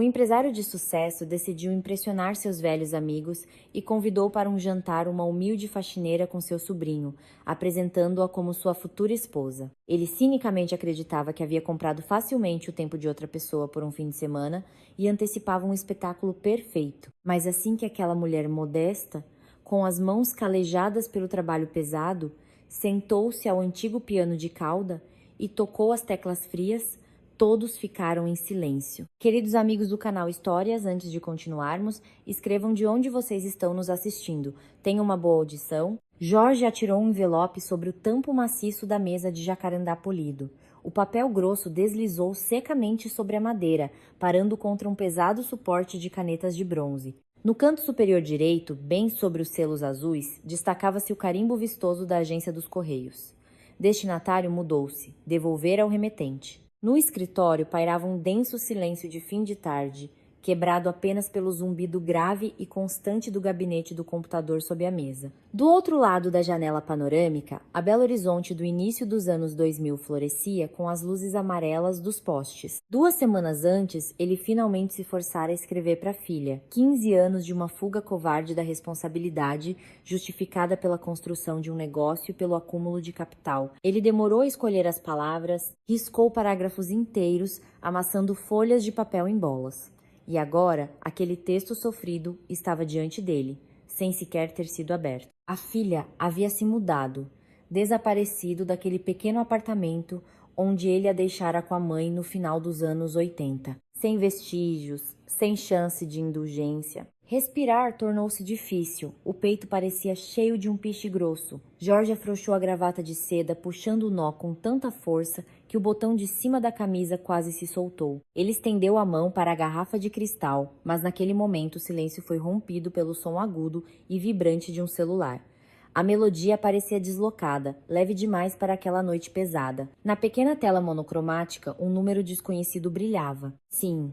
O empresário de sucesso decidiu impressionar seus velhos amigos e convidou para um jantar uma humilde faxineira com seu sobrinho, apresentando-a como sua futura esposa. Ele cinicamente acreditava que havia comprado facilmente o tempo de outra pessoa por um fim de semana e antecipava um espetáculo perfeito. Mas assim que aquela mulher modesta, com as mãos calejadas pelo trabalho pesado, sentou-se ao antigo piano de cauda e tocou as teclas frias, todos ficaram em silêncio. Queridos amigos do canal Histórias, antes de continuarmos, escrevam de onde vocês estão nos assistindo. Tenham uma boa audição. Jorge atirou um envelope sobre o tampo maciço da mesa de jacarandá polido. O papel grosso deslizou secamente sobre a madeira, parando contra um pesado suporte de canetas de bronze. No canto superior direito, bem sobre os selos azuis, destacava-se o carimbo vistoso da agência dos Correios. Destinatário mudou-se, devolver ao remetente. No escritório pairava um denso silêncio de fim de tarde, quebrado apenas pelo zumbido grave e constante do gabinete do computador sob a mesa. Do outro lado da janela panorâmica, a Belo Horizonte do início dos anos 2000 florescia com as luzes amarelas dos postes. 2 semanas antes, ele finalmente se forçara a escrever para a filha. 15 anos de uma fuga covarde da responsabilidade, justificada pela construção de um negócio e pelo acúmulo de capital. Ele demorou a escolher as palavras, riscou parágrafos inteiros, amassando folhas de papel em bolas. E agora, aquele texto sofrido estava diante dele, sem sequer ter sido aberto. A filha havia se mudado, desaparecido daquele pequeno apartamento onde ele a deixara com a mãe no final dos anos 80. Sem vestígios, sem chance de indulgência. Respirar tornou-se difícil, o peito parecia cheio de um piche grosso. Jorge afrouxou a gravata de seda, puxando o nó com tanta força que o botão de cima da camisa quase se soltou. Ele estendeu a mão para a garrafa de cristal, mas naquele momento o silêncio foi rompido pelo som agudo e vibrante de um celular. A melodia parecia deslocada, leve demais para aquela noite pesada. Na pequena tela monocromática, um número desconhecido brilhava. Sim,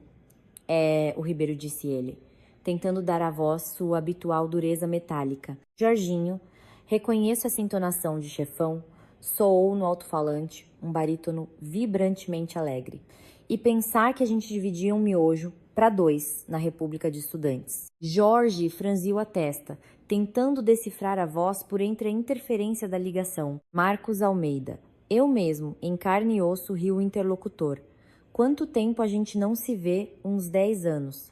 o Ribeiro disse ele, tentando dar à voz sua habitual dureza metálica. Jorginho, reconheço essa entonação de chefão, soou no alto-falante, um barítono vibrantemente alegre. E pensar que a gente dividia um miojo para 2 na República de Estudantes. Jorge franziu a testa, tentando decifrar a voz por entre a interferência da ligação. Marcos Almeida. Eu mesmo, em carne e osso, riu o interlocutor. Quanto tempo a gente não se vê? Uns 10 anos.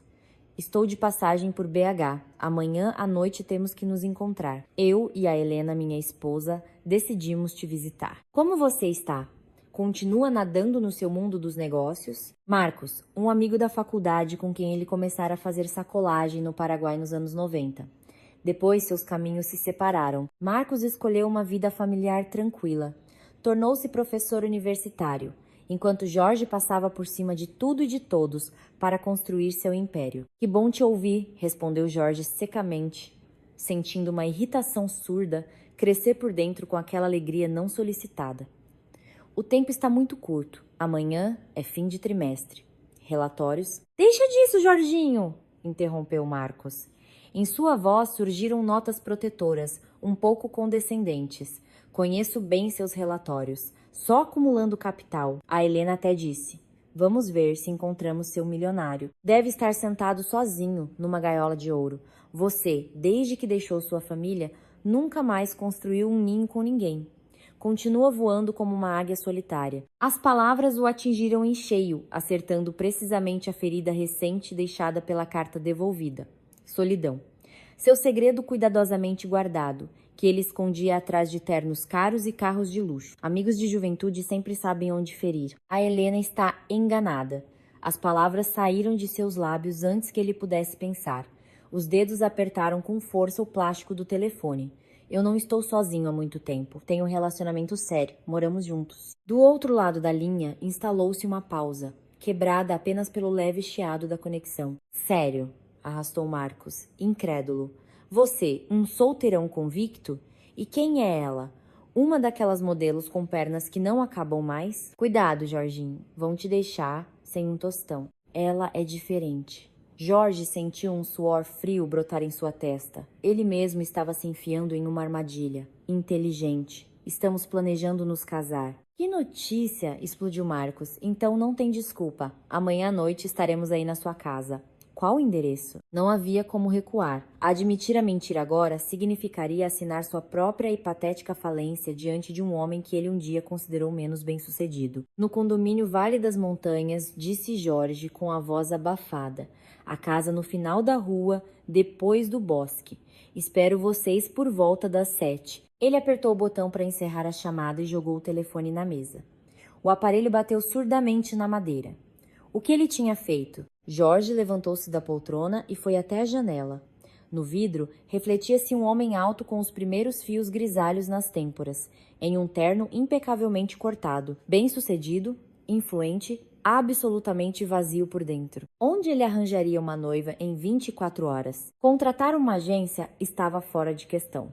Estou de passagem por BH. Amanhã à noite temos que nos encontrar. Eu e a Helena, minha esposa, decidimos te visitar. Como você está? Continua nadando no seu mundo dos negócios? Marcos, um amigo da faculdade com quem ele começara a fazer sacolagem no Paraguai nos anos 90. Depois seus caminhos se separaram. Marcos escolheu uma vida familiar tranquila. Tornou-se professor universitário, enquanto Jorge passava por cima de tudo e de todos para construir seu império. Que bom te ouvir, respondeu Jorge secamente, sentindo uma irritação surda crescer por dentro com aquela alegria não solicitada. O tempo está muito curto. Amanhã é fim de trimestre. Relatórios? Deixa disso, Jorginho! Interrompeu Marcos. Em sua voz surgiram notas protetoras, um pouco condescendentes. Conheço bem seus relatórios. Só acumulando capital. A Helena até disse. Vamos ver se encontramos seu milionário. Deve estar sentado sozinho numa gaiola de ouro. Você, desde que deixou sua família, nunca mais construiu um ninho com ninguém. Continua voando como uma águia solitária. As palavras o atingiram em cheio, acertando precisamente a ferida recente deixada pela carta devolvida. Solidão. Seu segredo cuidadosamente guardado, que ele escondia atrás de ternos caros e carros de luxo. Amigos de juventude sempre sabem onde ferir. A Helena está enganada. As palavras saíram de seus lábios antes que ele pudesse pensar. Os dedos apertaram com força o plástico do telefone. Eu não estou sozinho há muito tempo. Tenho um relacionamento sério. Moramos juntos. Do outro lado da linha, instalou-se uma pausa, quebrada apenas pelo leve chiado da conexão. Sério, arrastou Marcos, incrédulo. Você, um solteirão convicto? E quem é ela? Uma daquelas modelos com pernas que não acabam mais? Cuidado, Jorginho. Vão te deixar sem um tostão. Ela é diferente. Jorge sentiu um suor frio brotar em sua testa. Ele mesmo estava se enfiando em uma armadilha. Inteligente. Estamos planejando nos casar. Que notícia! Explodiu Marcos. Então não tem desculpa. Amanhã à noite estaremos aí na sua casa. Qual o endereço? Não havia como recuar. Admitir a mentira agora significaria assinar sua própria e patética falência diante de um homem que ele um dia considerou menos bem-sucedido. No condomínio Vale das Montanhas, disse Jorge com a voz abafada. A casa no final da rua, depois do bosque. Espero vocês por volta das 7. Ele apertou o botão para encerrar a chamada e jogou o telefone na mesa. O aparelho bateu surdamente na madeira. O que ele tinha feito? Jorge levantou-se da poltrona e foi até a janela. No vidro, refletia-se um homem alto com os primeiros fios grisalhos nas têmporas, em um terno impecavelmente cortado, bem-sucedido, influente, absolutamente vazio por dentro. Onde ele arranjaria uma noiva em 24 horas? Contratar uma agência estava fora de questão.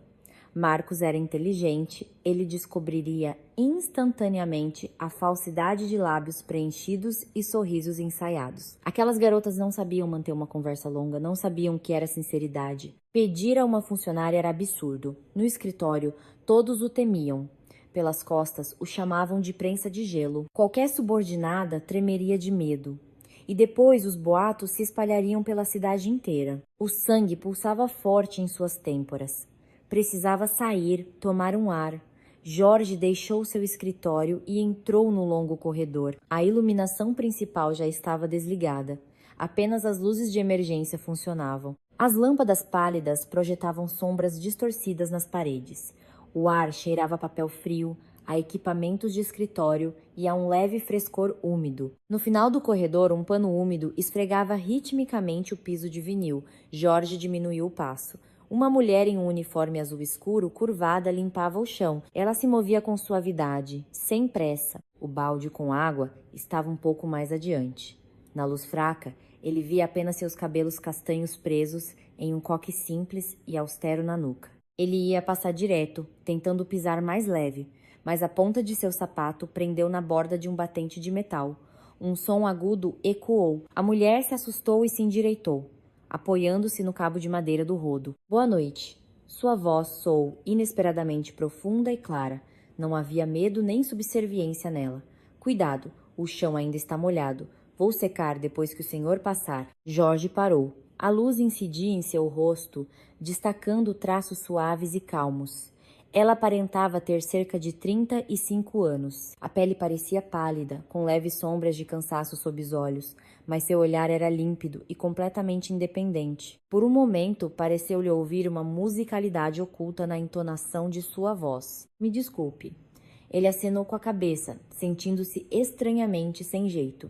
Marcos era inteligente, ele descobriria instantaneamente a falsidade de lábios preenchidos e sorrisos ensaiados. Aquelas garotas não sabiam manter uma conversa longa, não sabiam o que era sinceridade. Pedir a uma funcionária era absurdo. No escritório, todos o temiam. Pelas costas, o chamavam de prensa de gelo. Qualquer subordinada tremeria de medo. E depois os boatos se espalhariam pela cidade inteira. O sangue pulsava forte em suas têmporas. Precisava sair, tomar um ar. Jorge deixou seu escritório e entrou no longo corredor. A iluminação principal já estava desligada. Apenas as luzes de emergência funcionavam. As lâmpadas pálidas projetavam sombras distorcidas nas paredes. O ar cheirava a papel frio, a equipamentos de escritório e a um leve frescor úmido. No final do corredor, um pano úmido esfregava ritmicamente o piso de vinil. Jorge diminuiu o passo. Uma mulher em um uniforme azul escuro, curvada, limpava o chão. Ela se movia com suavidade, sem pressa. O balde com água estava um pouco mais adiante. Na luz fraca, ele via apenas seus cabelos castanhos presos em um coque simples e austero na nuca. Ele ia passar direto, tentando pisar mais leve, mas a ponta de seu sapato prendeu na borda de um batente de metal. Um som agudo ecoou. A mulher se assustou e se endireitou, apoiando-se no cabo de madeira do rodo. Boa noite. Sua voz soou inesperadamente profunda e clara. Não havia medo nem subserviência nela. Cuidado, o chão ainda está molhado. Vou secar depois que o senhor passar. Jorge parou. A luz incidia em seu rosto, destacando traços suaves e calmos. Ela aparentava ter cerca de 35 anos. A pele parecia pálida, com leves sombras de cansaço sob os olhos, mas seu olhar era límpido e completamente independente. Por um momento, pareceu-lhe ouvir uma musicalidade oculta na entonação de sua voz. Me desculpe. Ele acenou com a cabeça, sentindo-se estranhamente sem jeito.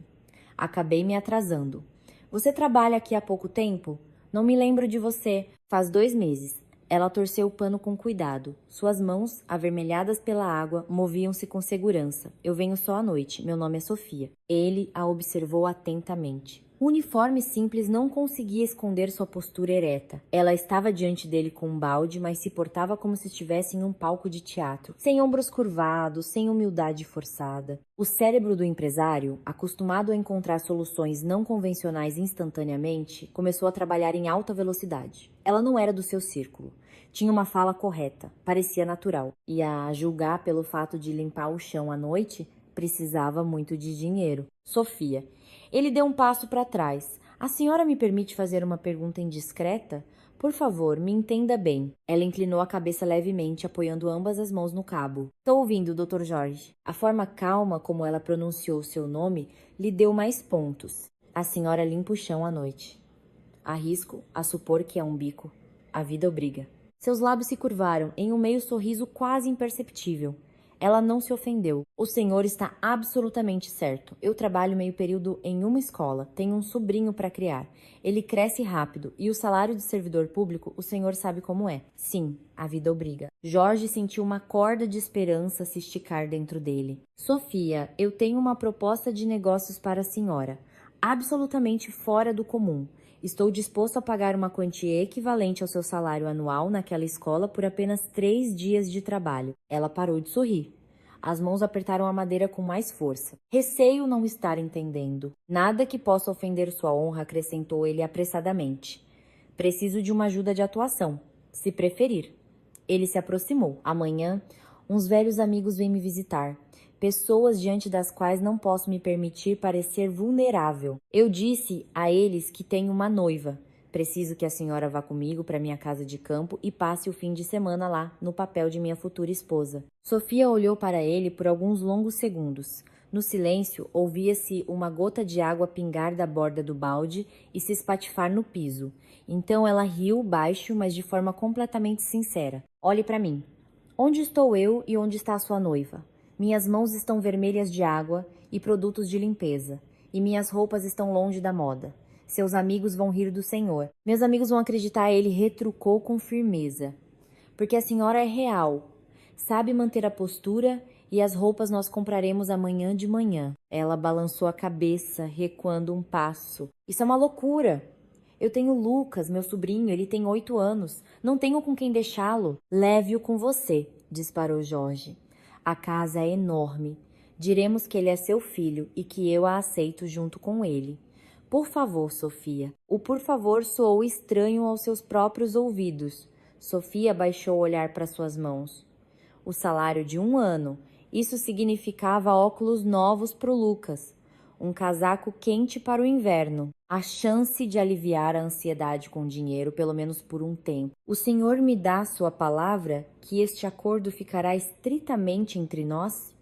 Acabei me atrasando. Você trabalha aqui há pouco tempo? Não me lembro de você. Faz 2 meses. Ela torceu o pano com cuidado. Suas mãos, avermelhadas pela água, moviam-se com segurança. Eu venho só à noite. Meu nome é Sofia. Ele a observou atentamente. O uniforme simples não conseguia esconder sua postura ereta. Ela estava diante dele com um balde, mas se portava como se estivesse em um palco de teatro, sem ombros curvados, sem humildade forçada. O cérebro do empresário, acostumado a encontrar soluções não convencionais instantaneamente, começou a trabalhar em alta velocidade. Ela não era do seu círculo. Tinha uma fala correta, parecia natural. E a julgar pelo fato de limpar o chão à noite, precisava muito de dinheiro. Sofia. Ele deu um passo para trás. A senhora me permite fazer uma pergunta indiscreta? Por favor, me entenda bem. Ela inclinou a cabeça levemente, apoiando ambas as mãos no cabo. Estou ouvindo, Dr. Jorge. A forma calma como ela pronunciou seu nome lhe deu mais pontos. A senhora limpa o chão à noite. Arrisco a supor que é um bico. A vida obriga. Seus lábios se curvaram em um meio sorriso quase imperceptível. Ela não se ofendeu. O senhor está absolutamente certo. Eu trabalho meio período em uma escola. Tenho um sobrinho para criar. Ele cresce rápido e o salário de servidor público o senhor sabe como é. Sim, a vida obriga. Jorge sentiu uma corda de esperança se esticar dentro dele. Sofia, eu tenho uma proposta de negócios para a senhora. Absolutamente fora do comum. Estou disposto a pagar uma quantia equivalente ao seu salário anual naquela escola por apenas 3 dias de trabalho. Ela parou de sorrir. As mãos apertaram a madeira com mais força. Receio não estar entendendo. Nada que possa ofender sua honra, acrescentou ele apressadamente. Preciso de uma ajuda de atuação, se preferir. Ele se aproximou. Amanhã, uns velhos amigos vêm me visitar. pessoas diante das quais não posso me permitir parecer vulnerável. Eu disse a eles que tenho uma noiva. Preciso que a senhora vá comigo para minha casa de campo e passe o fim de semana lá, no papel de minha futura esposa. Sofia olhou para ele por alguns longos segundos. No silêncio, ouvia-se uma gota de água pingar da borda do balde e se espatifar no piso. Então ela riu baixo, mas de forma completamente sincera. Olhe para mim. Onde estou eu e onde está a sua noiva? Minhas mãos estão vermelhas de água e produtos de limpeza, e minhas roupas estão longe da moda. Seus amigos vão rir do Senhor. Meus amigos vão acreditar, ele retrucou com firmeza. Porque a senhora é real. Sabe manter a postura e as roupas nós compraremos amanhã de manhã. Ela balançou a cabeça, recuando um passo. Isso é uma loucura. Eu tenho Lucas, meu sobrinho, ele tem 8 anos. Não tenho com quem deixá-lo. Leve-o com você, disparou Jorge. A casa é enorme. Diremos que ele é seu filho e que eu a aceito junto com ele. Por favor, Sofia. O por favor soou estranho aos seus próprios ouvidos. Sofia baixou o olhar para suas mãos. O salário de 1 ano. Isso significava óculos novos para o Lucas. Um casaco quente para o inverno. A chance de aliviar a ansiedade com dinheiro, pelo menos por um tempo. O senhor me dá sua palavra que este acordo ficará estritamente entre nós?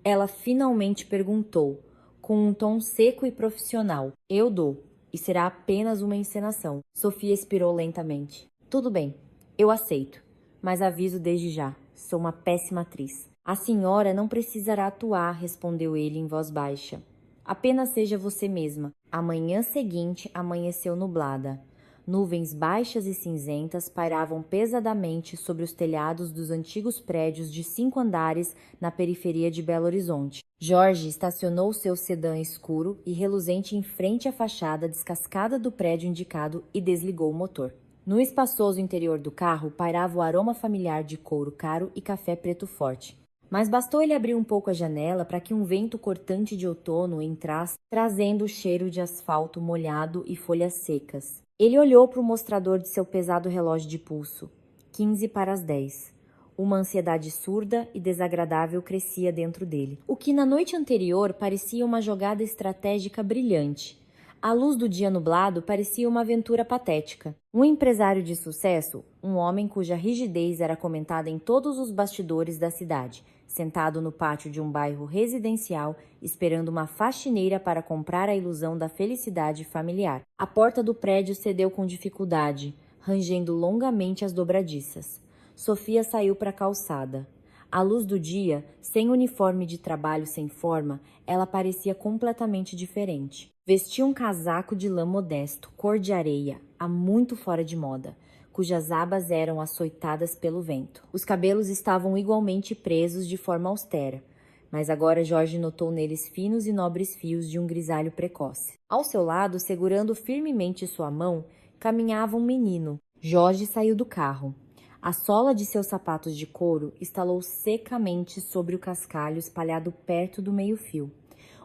Ela finalmente perguntou, com um tom seco e profissional. Eu dou, e será apenas uma encenação. Sofia expirou lentamente. Tudo bem, eu aceito, mas aviso desde já, sou uma péssima atriz. A senhora não precisará atuar, respondeu ele em voz baixa. Apenas seja você mesma. A manhã seguinte amanheceu nublada. Nuvens baixas e cinzentas pairavam pesadamente sobre os telhados dos antigos prédios de 5 andares na periferia de Belo Horizonte. Jorge estacionou seu sedã escuro e reluzente em frente à fachada descascada do prédio indicado e desligou o motor. No espaçoso interior do carro pairava o aroma familiar de couro caro e café preto forte. Mas bastou ele abrir um pouco a janela para que um vento cortante de outono entrasse, trazendo o cheiro de asfalto molhado e folhas secas. Ele olhou para o mostrador de seu pesado relógio de pulso. 15 para as 10. Uma ansiedade surda e desagradável crescia dentro dele. O que na noite anterior parecia uma jogada estratégica brilhante. À luz do dia nublado, parecia uma aventura patética. Um empresário de sucesso, um homem cuja rigidez era comentada em todos os bastidores da cidade, sentado no pátio de um bairro residencial, esperando uma faxineira para comprar a ilusão da felicidade familiar. A porta do prédio cedeu com dificuldade, rangendo longamente as dobradiças. Sofia saiu para a calçada. À luz do dia, sem uniforme de trabalho sem forma, ela parecia completamente diferente. Vestia um casaco de lã modesto, cor de areia, há muito fora de moda, cujas abas eram açoitadas pelo vento. Os cabelos estavam igualmente presos de forma austera, mas agora Jorge notou neles finos e nobres fios de um grisalho precoce. Ao seu lado, segurando firmemente sua mão, caminhava um menino. Jorge saiu do carro. A sola de seus sapatos de couro estalou secamente sobre o cascalho espalhado perto do meio-fio.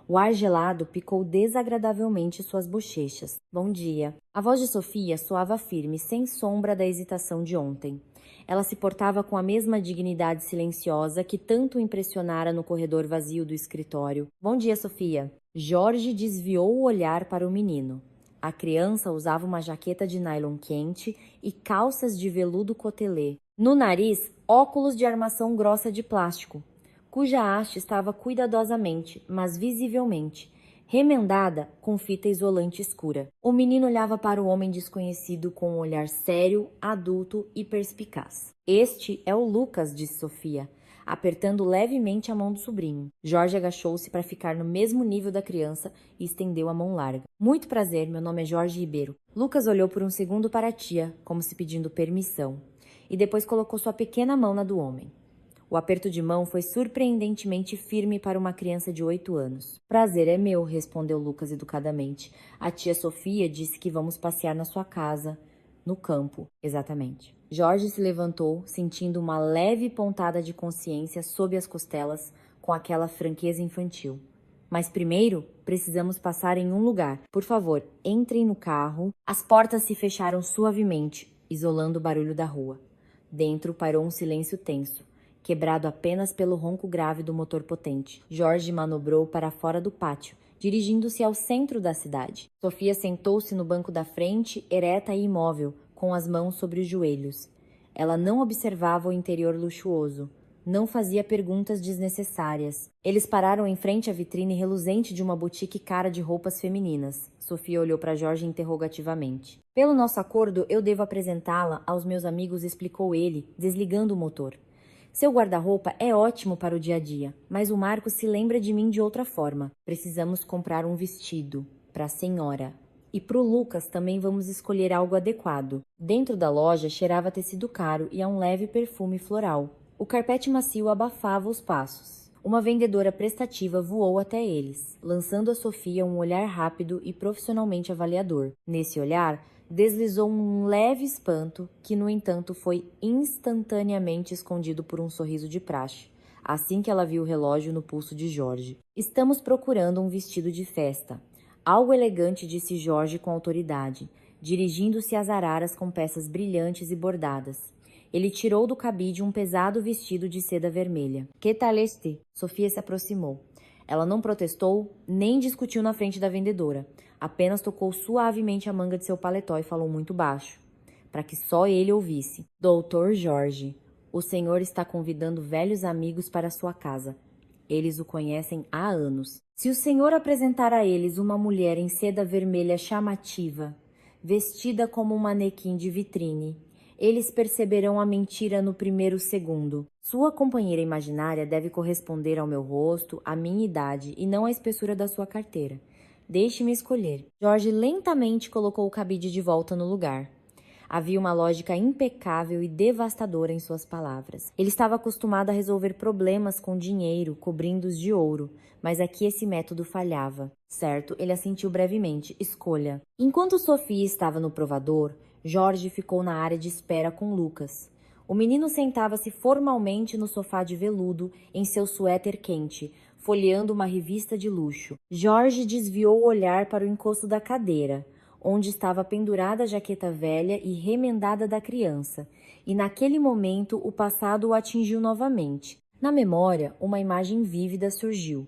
O ar gelado picou desagradavelmente suas bochechas. Bom dia. A voz de Sofia soava firme, sem sombra da hesitação de ontem. Ela se portava com a mesma dignidade silenciosa que tanto o impressionara no corredor vazio do escritório. Bom dia, Sofia. Jorge desviou o olhar para o menino. A criança usava uma jaqueta de nylon quente e calças de veludo cotelê. No nariz, óculos de armação grossa de plástico, cuja haste estava cuidadosamente, mas visivelmente, remendada com fita isolante escura. O menino olhava para o homem desconhecido com um olhar sério, adulto e perspicaz. Este é o Lucas, disse Sofia, apertando levemente a mão do sobrinho. Jorge agachou-se para ficar no mesmo nível da criança e estendeu a mão larga. Muito prazer, meu nome é Jorge Ribeiro. Lucas olhou por um segundo para a tia, como se pedindo permissão, e depois colocou sua pequena mão na do homem. O aperto de mão foi surpreendentemente firme para uma criança de 8 anos. Prazer é meu, respondeu Lucas educadamente. A tia Sofia disse que vamos passear na sua casa, no campo, exatamente. Jorge se levantou, sentindo uma leve pontada de consciência sob as costelas, com aquela franqueza infantil. Mas primeiro, precisamos passar em um lugar. Por favor, entrem no carro. As portas se fecharam suavemente, isolando o barulho da rua. Dentro pairou um silêncio tenso. quebrado apenas pelo ronco grave do motor potente. Jorge manobrou para fora do pátio, dirigindo-se ao centro da cidade. Sofia sentou-se no banco da frente, ereta e imóvel, com as mãos sobre os joelhos. Ela não observava o interior luxuoso. Não fazia perguntas desnecessárias. Eles pararam em frente à vitrine reluzente de uma boutique cara de roupas femininas. Sofia olhou para Jorge interrogativamente. Pelo nosso acordo, eu devo apresentá-la aos meus amigos, explicou ele, desligando o motor. Seu guarda-roupa é ótimo para o dia a dia, mas o Marco se lembra de mim de outra forma. Precisamos comprar um vestido para a senhora. E para o Lucas também vamos escolher algo adequado. Dentro da loja cheirava tecido caro e a um leve perfume floral. O carpete macio abafava os passos. Uma vendedora prestativa voou até eles, lançando a Sofia um olhar rápido e profissionalmente avaliador. Nesse olhar, deslizou um leve espanto que, no entanto, foi instantaneamente escondido por um sorriso de praxe, assim que ela viu o relógio no pulso de Jorge. Estamos procurando um vestido de festa. Algo elegante, disse Jorge com autoridade, dirigindo-se às araras com peças brilhantes e bordadas. Ele tirou do cabide um pesado vestido de seda vermelha. Que tal este? Sofia se aproximou. Ela não protestou, nem discutiu na frente da vendedora. Apenas tocou suavemente a manga de seu paletó e falou muito baixo, para que só ele ouvisse. Doutor Jorge, o senhor está convidando velhos amigos para sua casa. Eles o conhecem há anos. Se o senhor apresentar a eles uma mulher em seda vermelha chamativa, vestida como um manequim de vitrine, eles perceberão a mentira no primeiro segundo. Sua companheira imaginária deve corresponder ao meu rosto, à minha idade e não à espessura da sua carteira. Deixe-me escolher. Jorge lentamente colocou o cabide de volta no lugar. Havia uma lógica impecável e devastadora em suas palavras. Ele estava acostumado a resolver problemas com dinheiro, cobrindo-os de ouro, mas aqui esse método falhava. Certo, ele assentiu brevemente. Escolha. Enquanto Sofia estava no provador, Jorge ficou na área de espera com Lucas. O menino sentava-se formalmente no sofá de veludo, em seu suéter quente, folheando uma revista de luxo. Jorge desviou o olhar para o encosto da cadeira, onde estava pendurada a jaqueta velha e remendada da criança, e naquele momento o passado o atingiu novamente. Na memória, uma imagem vívida surgiu.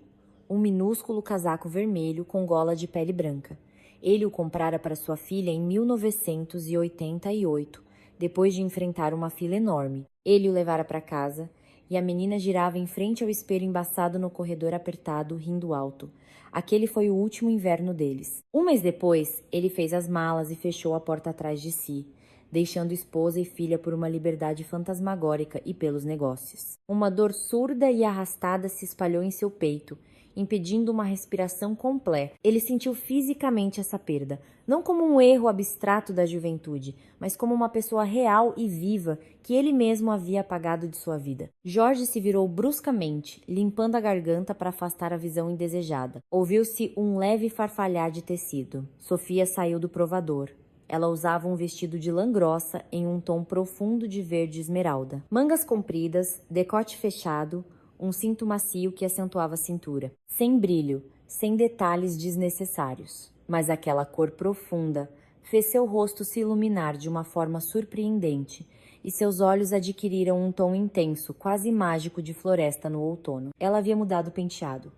Um minúsculo casaco vermelho com gola de pele branca. Ele o comprara para sua filha em 1988, depois de enfrentar uma fila enorme. Ele o levara para casa e a menina girava em frente ao espelho embaçado no corredor apertado, rindo alto. Aquele foi o último inverno deles. Um mês depois, ele fez as malas e fechou a porta atrás de si, deixando esposa e filha por uma liberdade fantasmagórica e pelos negócios. Uma dor surda e arrastada se espalhou em seu peito, impedindo uma respiração completa. Ele sentiu fisicamente essa perda, não como um erro abstrato da juventude, mas como uma pessoa real e viva que ele mesmo havia apagado de sua vida. Jorge se virou bruscamente, limpando a garganta para afastar a visão indesejada. Ouviu-se um leve farfalhar de tecido. Sofia saiu do provador. Ela usava um vestido de lã grossa em um tom profundo de verde esmeralda. Mangas compridas, decote fechado, um cinto macio que acentuava a cintura. Sem brilho, sem detalhes desnecessários. Mas aquela cor profunda fez seu rosto se iluminar de uma forma surpreendente e seus olhos adquiriram um tom intenso, quase mágico de floresta no outono. Ela havia mudado o penteado.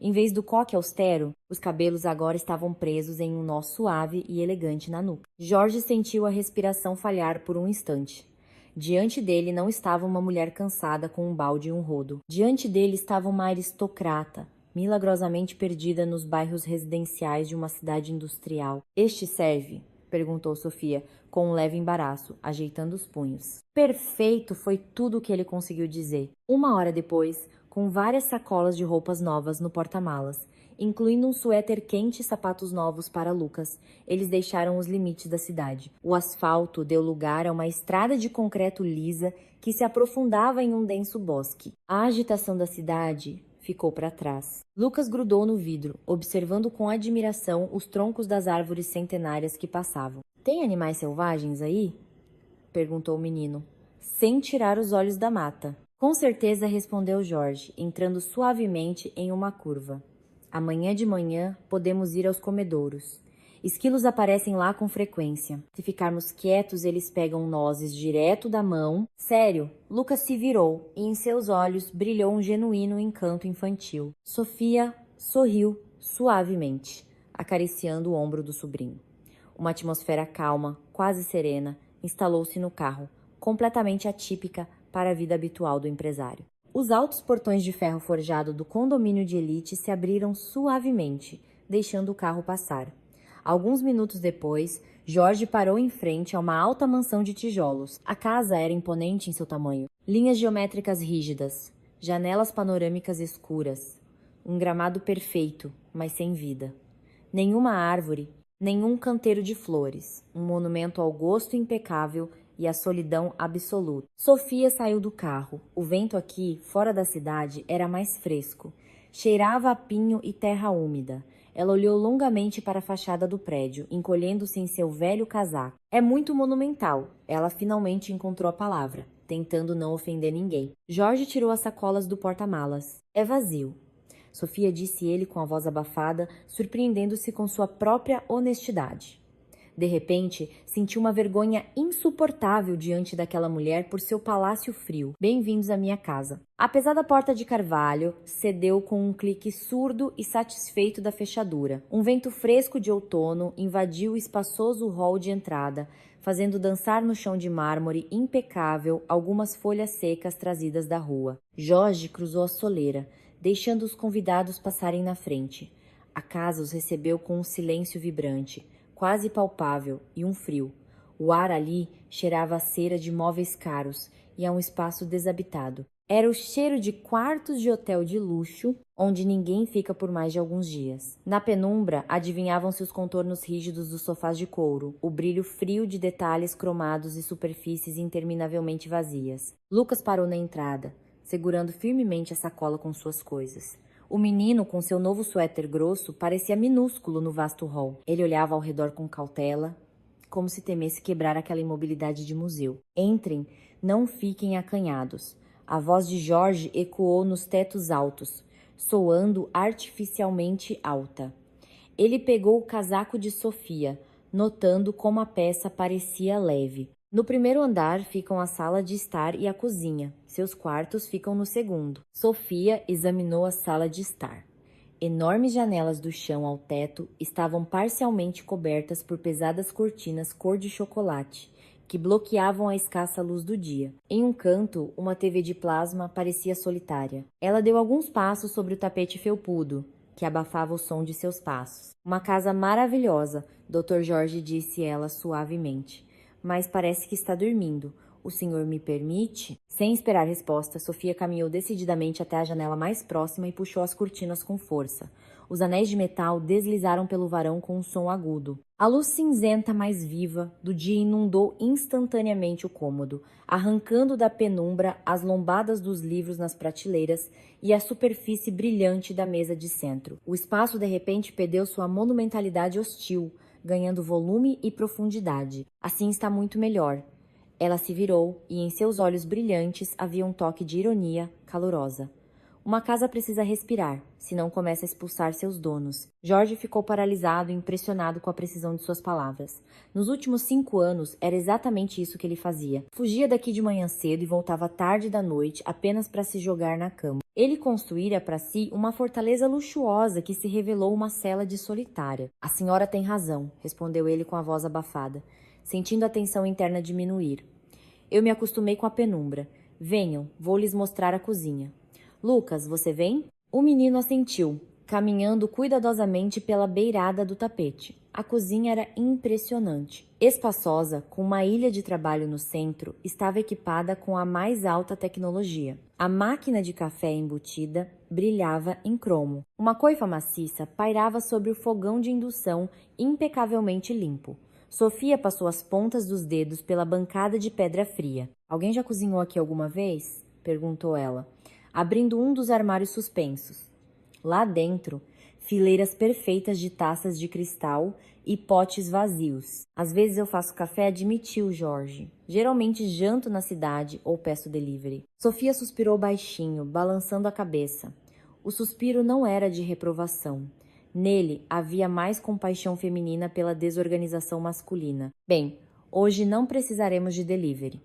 Em vez do coque austero, os cabelos agora estavam presos em um nó suave e elegante na nuca. Jorge sentiu a respiração falhar por um instante. Diante dele não estava uma mulher cansada com um balde e um rodo. Diante dele estava uma aristocrata, milagrosamente perdida nos bairros residenciais de uma cidade industrial. Este serve? Perguntou Sofia, com um leve embaraço, ajeitando os punhos. Perfeito, foi tudo o que ele conseguiu dizer. Uma hora depois, com várias sacolas de roupas novas no porta-malas, incluindo um suéter quente e sapatos novos para Lucas, eles deixaram os limites da cidade. O asfalto deu lugar a uma estrada de concreto lisa que se aprofundava em um denso bosque. A agitação da cidade ficou para trás. Lucas grudou no vidro, observando com admiração os troncos das árvores centenárias que passavam. "Tem animais selvagens aí?" perguntou o menino, sem tirar os olhos da mata. "Com certeza", respondeu Jorge, entrando suavemente em uma curva. "Amanhã de manhã podemos ir aos comedouros. Esquilos aparecem lá com frequência. Se ficarmos quietos, eles pegam nozes direto da mão. Sério, Lucas se virou e em seus olhos brilhou um genuíno encanto infantil. Sofia sorriu suavemente, acariciando o ombro do sobrinho. Uma atmosfera calma, quase serena, instalou-se no carro, completamente atípica para a vida habitual do empresário. Os altos portões de ferro forjado do condomínio de elite se abriram suavemente, deixando o carro passar. Alguns minutos depois, Jorge parou em frente a uma alta mansão de tijolos. A casa era imponente em seu tamanho. Linhas geométricas rígidas, janelas panorâmicas escuras, um gramado perfeito, mas sem vida. Nenhuma árvore, nenhum canteiro de flores, um monumento ao gosto impecável e à solidão absoluta. Sofia saiu do carro. O vento aqui, fora da cidade, era mais fresco. Cheirava a pinho e terra úmida. Ela olhou longamente para a fachada do prédio, encolhendo-se em seu velho casaco. É muito monumental. Ela finalmente encontrou a palavra, tentando não ofender ninguém. Jorge tirou as sacolas do porta-malas. É vazio. Sofia disse ele com a voz abafada, surpreendendo-se com sua própria honestidade. De repente, sentiu uma vergonha insuportável diante daquela mulher por seu palácio frio. Bem-vindos à minha casa. A pesada porta de carvalho cedeu com um clique surdo e satisfeito da fechadura. Um vento fresco de outono invadiu o espaçoso hall de entrada, fazendo dançar no chão de mármore impecável algumas folhas secas trazidas da rua. Jorge cruzou a soleira, deixando os convidados passarem na frente. A casa os recebeu com um silêncio vibrante, quase palpável, e um frio. O ar ali cheirava a cera de móveis caros e a um espaço desabitado. Era o cheiro de quartos de hotel de luxo, onde ninguém fica por mais de alguns dias. Na penumbra, adivinhavam-se os contornos rígidos dos sofás de couro, o brilho frio de detalhes cromados e superfícies interminavelmente vazias. Lucas parou na entrada, segurando firmemente a sacola com suas coisas. O menino, com seu novo suéter grosso, parecia minúsculo no vasto hall. Ele olhava ao redor com cautela, como se temesse quebrar aquela imobilidade de museu. Entrem, não fiquem acanhados. A voz de Jorge ecoou nos tetos altos, soando artificialmente alta. Ele pegou o casaco de Sofia, notando como a peça parecia leve. No primeiro andar ficam a sala de estar e a cozinha. Seus quartos ficam no segundo. Sofia examinou a sala de estar. Enormes janelas do chão ao teto estavam parcialmente cobertas por pesadas cortinas cor de chocolate, que bloqueavam a escassa luz do dia. Em um canto, uma TV de plasma parecia solitária. Ela deu alguns passos sobre o tapete felpudo, que abafava o som de seus passos. Uma casa maravilhosa, Dr. Jorge disse ela suavemente. Mas parece que está dormindo. O senhor me permite? Sem esperar resposta, Sofia caminhou decididamente até a janela mais próxima e puxou as cortinas com força. Os anéis de metal deslizaram pelo varão com um som agudo. A luz cinzenta mais viva do dia inundou instantaneamente o cômodo, arrancando da penumbra as lombadas dos livros nas prateleiras e a superfície brilhante da mesa de centro. O espaço de repente perdeu sua monumentalidade hostil, ganhando volume e profundidade. Assim está muito melhor. Ela se virou e em seus olhos brilhantes havia um toque de ironia calorosa. Uma casa precisa respirar, senão começa a expulsar seus donos. Jorge ficou paralisado e impressionado com a precisão de suas palavras. Nos últimos 5 anos, era exatamente isso que ele fazia. Fugia daqui de manhã cedo e voltava tarde da noite apenas para se jogar na cama. Ele construíra para si uma fortaleza luxuosa que se revelou uma cela de solitária. A senhora tem razão, respondeu ele com a voz abafada, sentindo a tensão interna diminuir. Eu me acostumei com a penumbra. Venham, vou lhes mostrar a cozinha. Lucas, você vem? O menino assentiu, caminhando cuidadosamente pela beirada do tapete. A cozinha era impressionante. Espaçosa, com uma ilha de trabalho no centro, estava equipada com a mais alta tecnologia. A máquina de café embutida brilhava em cromo. Uma coifa maciça pairava sobre o fogão de indução impecavelmente limpo. Sofia passou as pontas dos dedos pela bancada de pedra fria. Alguém já cozinhou aqui alguma vez? Perguntou ela, abrindo um dos armários suspensos. Lá dentro, fileiras perfeitas de taças de cristal e potes vazios. Às vezes eu faço café, admitiu Jorge. Geralmente janto na cidade ou peço delivery. Sofia suspirou baixinho, balançando a cabeça. O suspiro não era de reprovação. Nele havia mais compaixão feminina pela desorganização masculina. Bem, hoje não precisaremos de delivery.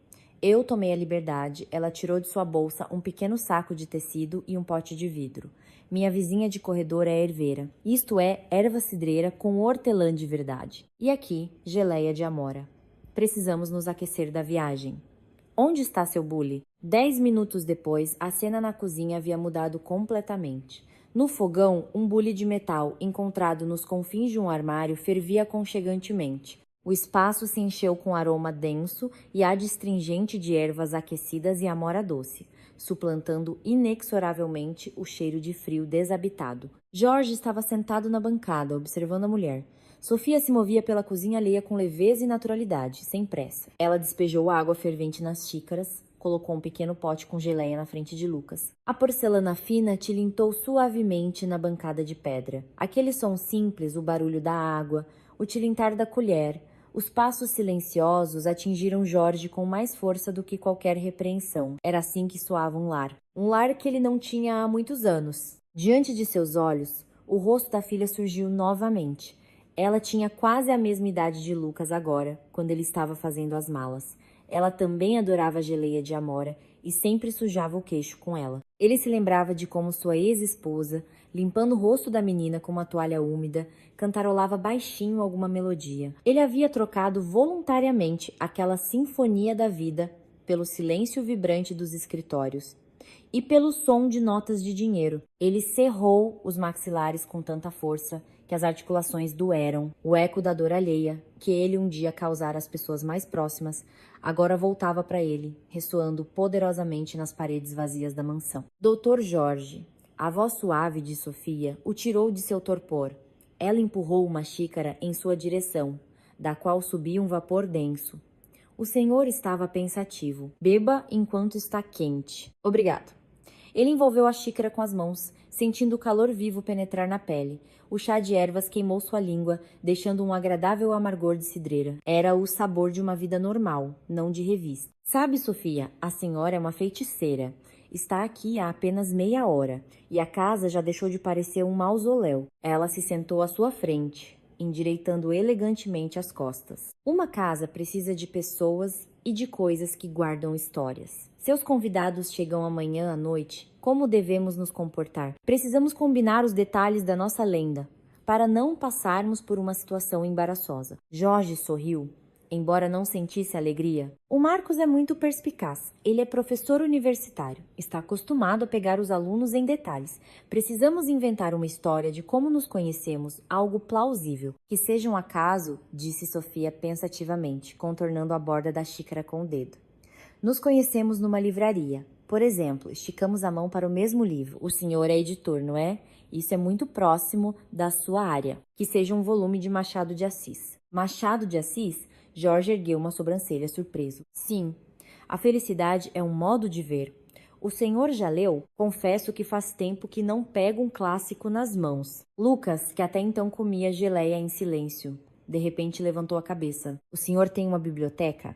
Eu tomei a liberdade, ela tirou de sua bolsa um pequeno saco de tecido e um pote de vidro. Minha vizinha de corredor é herveira, isto é, erva cidreira com hortelã de verdade. E aqui, geleia de amora. Precisamos nos aquecer da viagem. Onde está seu bule? 10 minutos depois, a cena na cozinha havia mudado completamente. No fogão, um bule de metal, encontrado nos confins de um armário, fervia aconchegantemente. O espaço se encheu com aroma denso e adstringente de ervas aquecidas e amora doce, suplantando inexoravelmente o cheiro de frio desabitado. Jorge estava sentado na bancada, observando a mulher. Sofia se movia pela cozinha alheia com leveza e naturalidade, sem pressa. Ela despejou a água fervente nas xícaras, colocou um pequeno pote com geleia na frente de Lucas. A porcelana fina tilintou suavemente na bancada de pedra. Aquele som simples, o barulho da água, o tilintar da colher, os passos silenciosos atingiram Jorge com mais força do que qualquer repreensão. Era assim que soava um lar. Um lar que ele não tinha há muitos anos. Diante de seus olhos, o rosto da filha surgiu novamente. Ela tinha quase a mesma idade de Lucas agora, quando ele estava fazendo as malas. Ela também adorava a geleia de amora e sempre sujava o queixo com ela. Ele se lembrava de como sua ex-esposa, limpando o rosto da menina com uma toalha úmida, cantarolava baixinho alguma melodia. Ele havia trocado voluntariamente aquela sinfonia da vida pelo silêncio vibrante dos escritórios e pelo som de notas de dinheiro. Ele cerrou os maxilares com tanta força que as articulações doeram. O eco da dor alheia, que ele um dia causara às pessoas mais próximas, agora voltava para ele, ressoando poderosamente nas paredes vazias da mansão. Doutor Jorge, a voz suave de Sofia, o tirou de seu torpor. Ela empurrou uma xícara em sua direção, da qual subia um vapor denso. O senhor estava pensativo. Beba enquanto está quente. Obrigado. Ele envolveu a xícara com as mãos, sentindo o calor vivo penetrar na pele. O chá de ervas queimou sua língua, deixando um agradável amargor de cidreira. Era o sabor de uma vida normal, não de revista. Sabe, Sofia, a senhora é uma feiticeira. Está aqui há apenas meia hora, e a casa já deixou de parecer um mausoléu. Ela se sentou à sua frente, endireitando elegantemente as costas. Uma casa precisa de pessoas e de coisas que guardam histórias. Seus convidados chegam amanhã à noite. Como devemos nos comportar? Precisamos combinar os detalhes da nossa lenda, para não passarmos por uma situação embaraçosa. Jorge sorriu, embora não sentisse alegria. O Marcos é muito perspicaz. Ele é professor universitário. Está acostumado a pegar os alunos em detalhes. Precisamos inventar uma história de como nos conhecemos, algo plausível. Que seja um acaso, disse Sofia pensativamente, contornando a borda da xícara com o dedo. Nos conhecemos numa livraria. Por exemplo, esticamos a mão para o mesmo livro. O senhor é editor, não é? Isso é muito próximo da sua área. Que seja um volume de Machado de Assis. Machado de Assis? Jorge ergueu uma sobrancelha surpreso. Sim, a felicidade é um modo de ver. O senhor já leu? Confesso que faz tempo que não pego um clássico nas mãos. Lucas, que até então comia geleia em silêncio, de repente levantou a cabeça. O senhor tem uma biblioteca?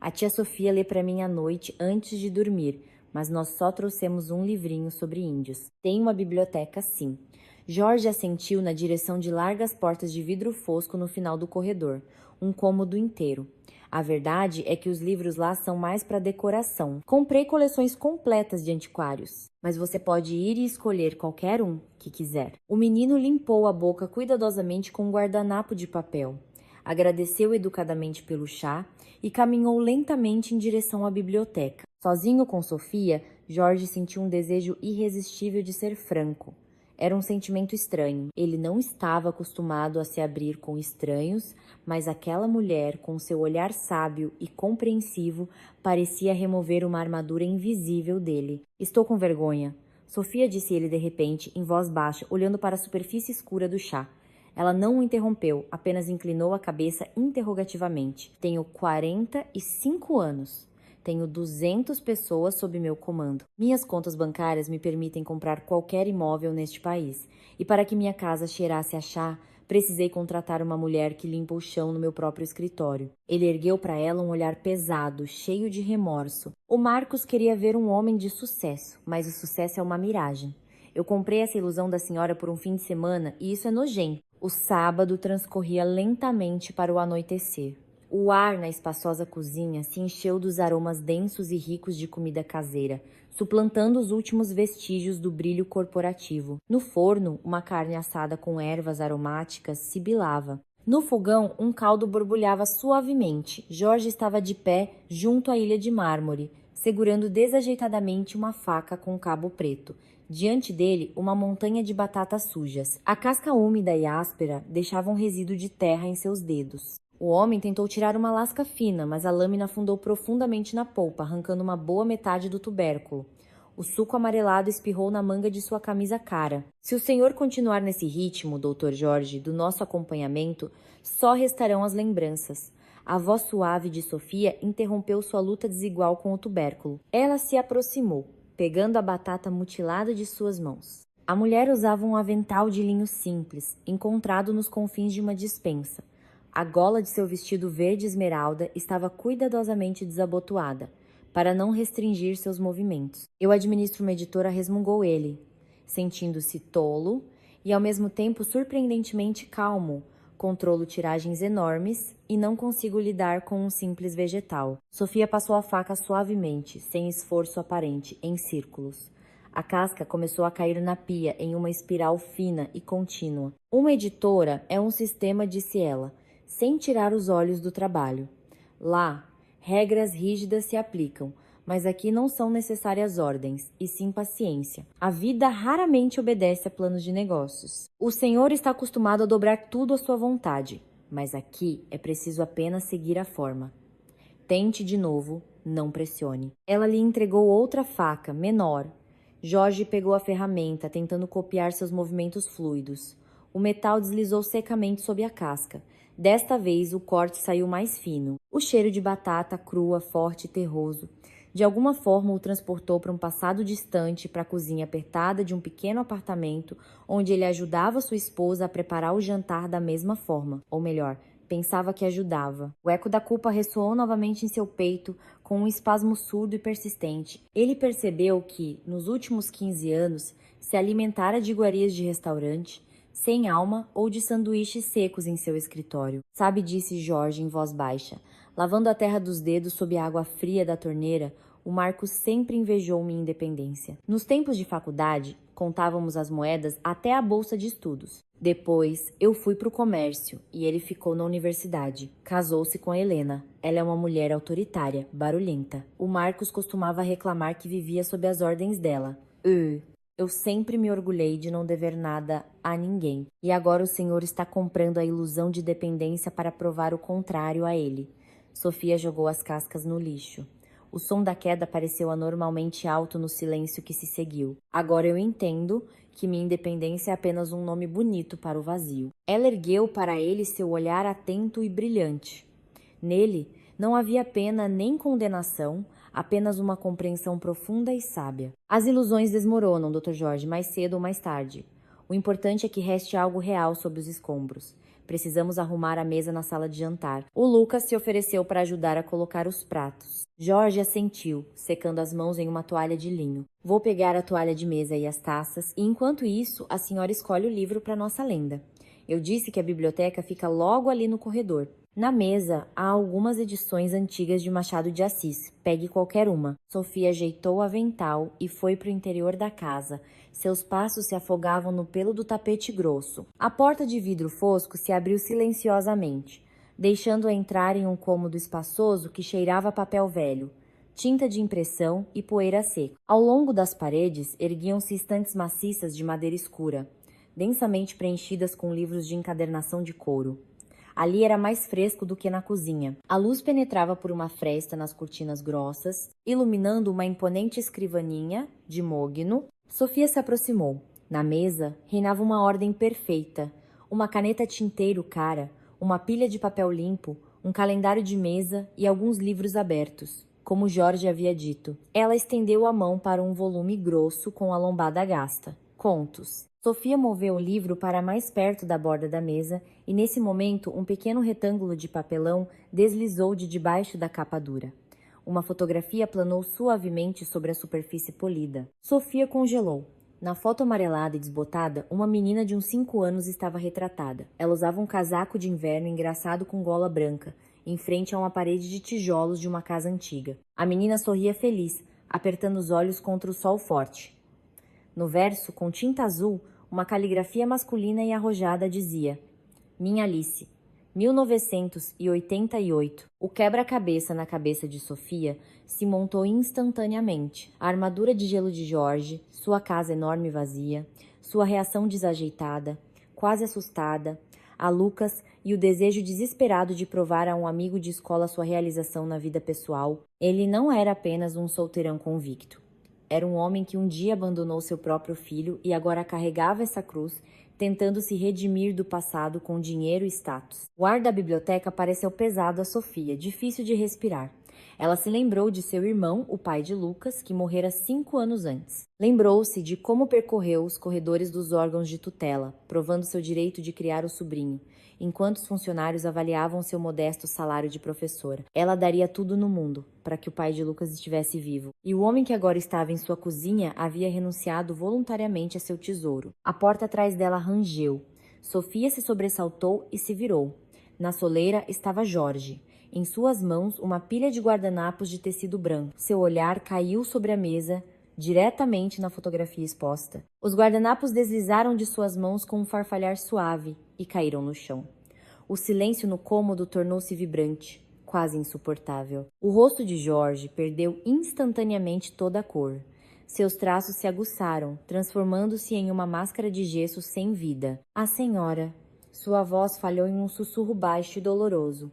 A tia Sofia lê para mim à noite antes de dormir, mas nós só trouxemos um livrinho sobre índios. Tem uma biblioteca, sim. Jorge assentiu na direção de largas portas de vidro fosco no final do corredor, um cômodo inteiro. A verdade é que os livros lá são mais para decoração. Comprei coleções completas de antiquários, mas você pode ir e escolher qualquer um que quiser. O menino limpou a boca cuidadosamente com um guardanapo de papel. Agradeceu educadamente pelo chá e caminhou lentamente em direção à biblioteca. Sozinho com Sofia, Jorge sentiu um desejo irresistível de ser franco. Era um sentimento estranho. Ele não estava acostumado a se abrir com estranhos, mas aquela mulher, com seu olhar sábio e compreensivo, parecia remover uma armadura invisível dele. Estou com vergonha, Sofia disse ele de repente, em voz baixa, olhando para a superfície escura do chá. Ela não o interrompeu, apenas inclinou a cabeça interrogativamente. Tenho 45 anos. Tenho 200 pessoas sob meu comando. Minhas contas bancárias me permitem comprar qualquer imóvel neste país. E para que minha casa cheirasse a chá, precisei contratar uma mulher que limpa o chão no meu próprio escritório. Ele ergueu para ela um olhar pesado, cheio de remorso. O Marcos queria ver um homem de sucesso, mas o sucesso é uma miragem. Eu comprei essa ilusão da senhora por um fim de semana e isso é nojento. O sábado transcorria lentamente para o anoitecer. O ar na espaçosa cozinha se encheu dos aromas densos e ricos de comida caseira, suplantando os últimos vestígios do brilho corporativo. No forno, uma carne assada com ervas aromáticas sibilava. No fogão, um caldo borbulhava suavemente. Jorge estava de pé junto à ilha de mármore, segurando desajeitadamente uma faca com cabo preto. Diante dele, uma montanha de batatas sujas. A casca úmida e áspera deixava um resíduo de terra em seus dedos. O homem tentou tirar uma lasca fina, mas a lâmina afundou profundamente na polpa, arrancando uma boa metade do tubérculo. O suco amarelado espirrou na manga de sua camisa cara. Se o senhor continuar nesse ritmo, doutor Jorge, do nosso acompanhamento, só restarão as lembranças. A voz suave de Sofia interrompeu sua luta desigual com o tubérculo. Ela se aproximou, pegando a batata mutilada de suas mãos. A mulher usava um avental de linho simples, encontrado nos confins de uma despensa. A gola de seu vestido verde esmeralda estava cuidadosamente desabotoada, para não restringir seus movimentos. Eu administro uma editora, resmungou ele, sentindo-se tolo e ao mesmo tempo surpreendentemente calmo. Controlo tiragens enormes e não consigo lidar com um simples vegetal. Sofia passou a faca suavemente, sem esforço aparente, em círculos. A casca começou a cair na pia em uma espiral fina e contínua. Uma editora é um sistema, disse ela, sem tirar os olhos do trabalho. Lá, regras rígidas se aplicam, mas aqui não são necessárias ordens, e sim paciência. A vida raramente obedece a planos de negócios. O senhor está acostumado a dobrar tudo à sua vontade, mas aqui é preciso apenas seguir a forma. Tente de novo, não pressione. Ela lhe entregou outra faca, menor. Jorge pegou a ferramenta, tentando copiar seus movimentos fluidos. O metal deslizou secamente sob a casca. Desta vez, o corte saiu mais fino. O cheiro de batata crua, forte e terroso, de alguma forma o transportou para um passado distante, para a cozinha apertada de um pequeno apartamento, onde ele ajudava sua esposa a preparar o jantar da mesma forma. Ou melhor, pensava que ajudava. O eco da culpa ressoou novamente em seu peito, com um espasmo surdo e persistente. Ele percebeu que, nos últimos 15 anos, se alimentara de iguarias de restaurante, sem alma ou de sanduíches secos em seu escritório. Sabe, disse Jorge em voz baixa, lavando a terra dos dedos sob a água fria da torneira, o Marcos sempre invejou minha independência. Nos tempos de faculdade, contávamos as moedas até a bolsa de estudos. Depois, eu fui para o comércio e ele ficou na universidade. Casou-se com a Helena. Ela é uma mulher autoritária, barulhenta. O Marcos costumava reclamar que vivia sob as ordens dela. Eu sempre me orgulhei de não dever nada a ninguém. E agora o senhor está comprando a ilusão de dependência para provar o contrário a ele. Sofia jogou as cascas no lixo. O som da queda pareceu anormalmente alto no silêncio que se seguiu. Agora eu entendo que minha independência é apenas um nome bonito para o vazio. Ela ergueu para ele seu olhar atento e brilhante. Nele não havia pena nem condenação, apenas uma compreensão profunda e sábia. As ilusões desmoronam, Dr. Jorge, mais cedo ou mais tarde. O importante é que reste algo real sob os escombros. Precisamos arrumar a mesa na sala de jantar. O Lucas se ofereceu para ajudar a colocar os pratos. Jorge assentiu, secando as mãos em uma toalha de linho. Vou pegar a toalha de mesa e as taças, e enquanto isso, a senhora escolhe o livro para nossa lenda. Eu disse que a biblioteca fica logo ali no corredor. Na mesa, há algumas edições antigas de Machado de Assis. Pegue qualquer uma. Sofia ajeitou o avental e foi para o interior da casa. Seus passos se afogavam no pelo do tapete grosso. A porta de vidro fosco se abriu silenciosamente, deixando-a entrar em um cômodo espaçoso que cheirava a papel velho, tinta de impressão e poeira seca. Ao longo das paredes erguiam-se estantes maciças de madeira escura, densamente preenchidas com livros de encadernação de couro. Ali era mais fresco do que na cozinha. A luz penetrava por uma fresta nas cortinas grossas, iluminando uma imponente escrivaninha de mogno. Sofia se aproximou. Na mesa reinava uma ordem perfeita. Uma caneta tinteiro cara, uma pilha de papel limpo, um calendário de mesa e alguns livros abertos, como Jorge havia dito. Ela estendeu a mão para um volume grosso com a lombada gasta. Contos. Sofia moveu o livro para mais perto da borda da mesa e, nesse momento, um pequeno retângulo de papelão deslizou de debaixo da capa dura. Uma fotografia planou suavemente sobre a superfície polida. Sofia congelou. Na foto amarelada e desbotada, uma menina de uns 5 anos estava retratada. Ela usava um casaco de inverno engraçado com gola branca, em frente a uma parede de tijolos de uma casa antiga. A menina sorria feliz, apertando os olhos contra o sol forte. No verso, com tinta azul, uma caligrafia masculina e arrojada dizia: Minha Alice, 1988. O quebra-cabeça na cabeça de Sofia se montou instantaneamente. A armadura de gelo de Jorge, sua casa enorme e vazia, sua reação desajeitada, quase assustada, a Lucas e o desejo desesperado de provar a um amigo de escola sua realização na vida pessoal. Ele não era apenas um solteirão convicto. Era um homem que um dia abandonou seu próprio filho e agora carregava essa cruz, tentando se redimir do passado com dinheiro e status. O ar da biblioteca pareceu pesado a Sofia, difícil de respirar. Ela se lembrou de seu irmão, o pai de Lucas, que morrera 5 anos antes. Lembrou-se de como percorreu os corredores dos órgãos de tutela, provando seu direito de criar o sobrinho, enquanto os funcionários avaliavam seu modesto salário de professora. Ela daria tudo no mundo para que o pai de Lucas estivesse vivo. E o homem que agora estava em sua cozinha havia renunciado voluntariamente a seu tesouro. A porta atrás dela rangeu. Sofia se sobressaltou e se virou. Na soleira estava Jorge. Em suas mãos, uma pilha de guardanapos de tecido branco. Seu olhar caiu sobre a mesa, diretamente na fotografia exposta. Os guardanapos deslizaram de suas mãos com um farfalhar suave e caíram no chão. O silêncio no cômodo tornou-se vibrante, quase insuportável. O rosto de Jorge perdeu instantaneamente toda a cor. Seus traços se aguçaram, transformando-se em uma máscara de gesso sem vida. A senhora. Sua voz falhou em um sussurro baixo e doloroso.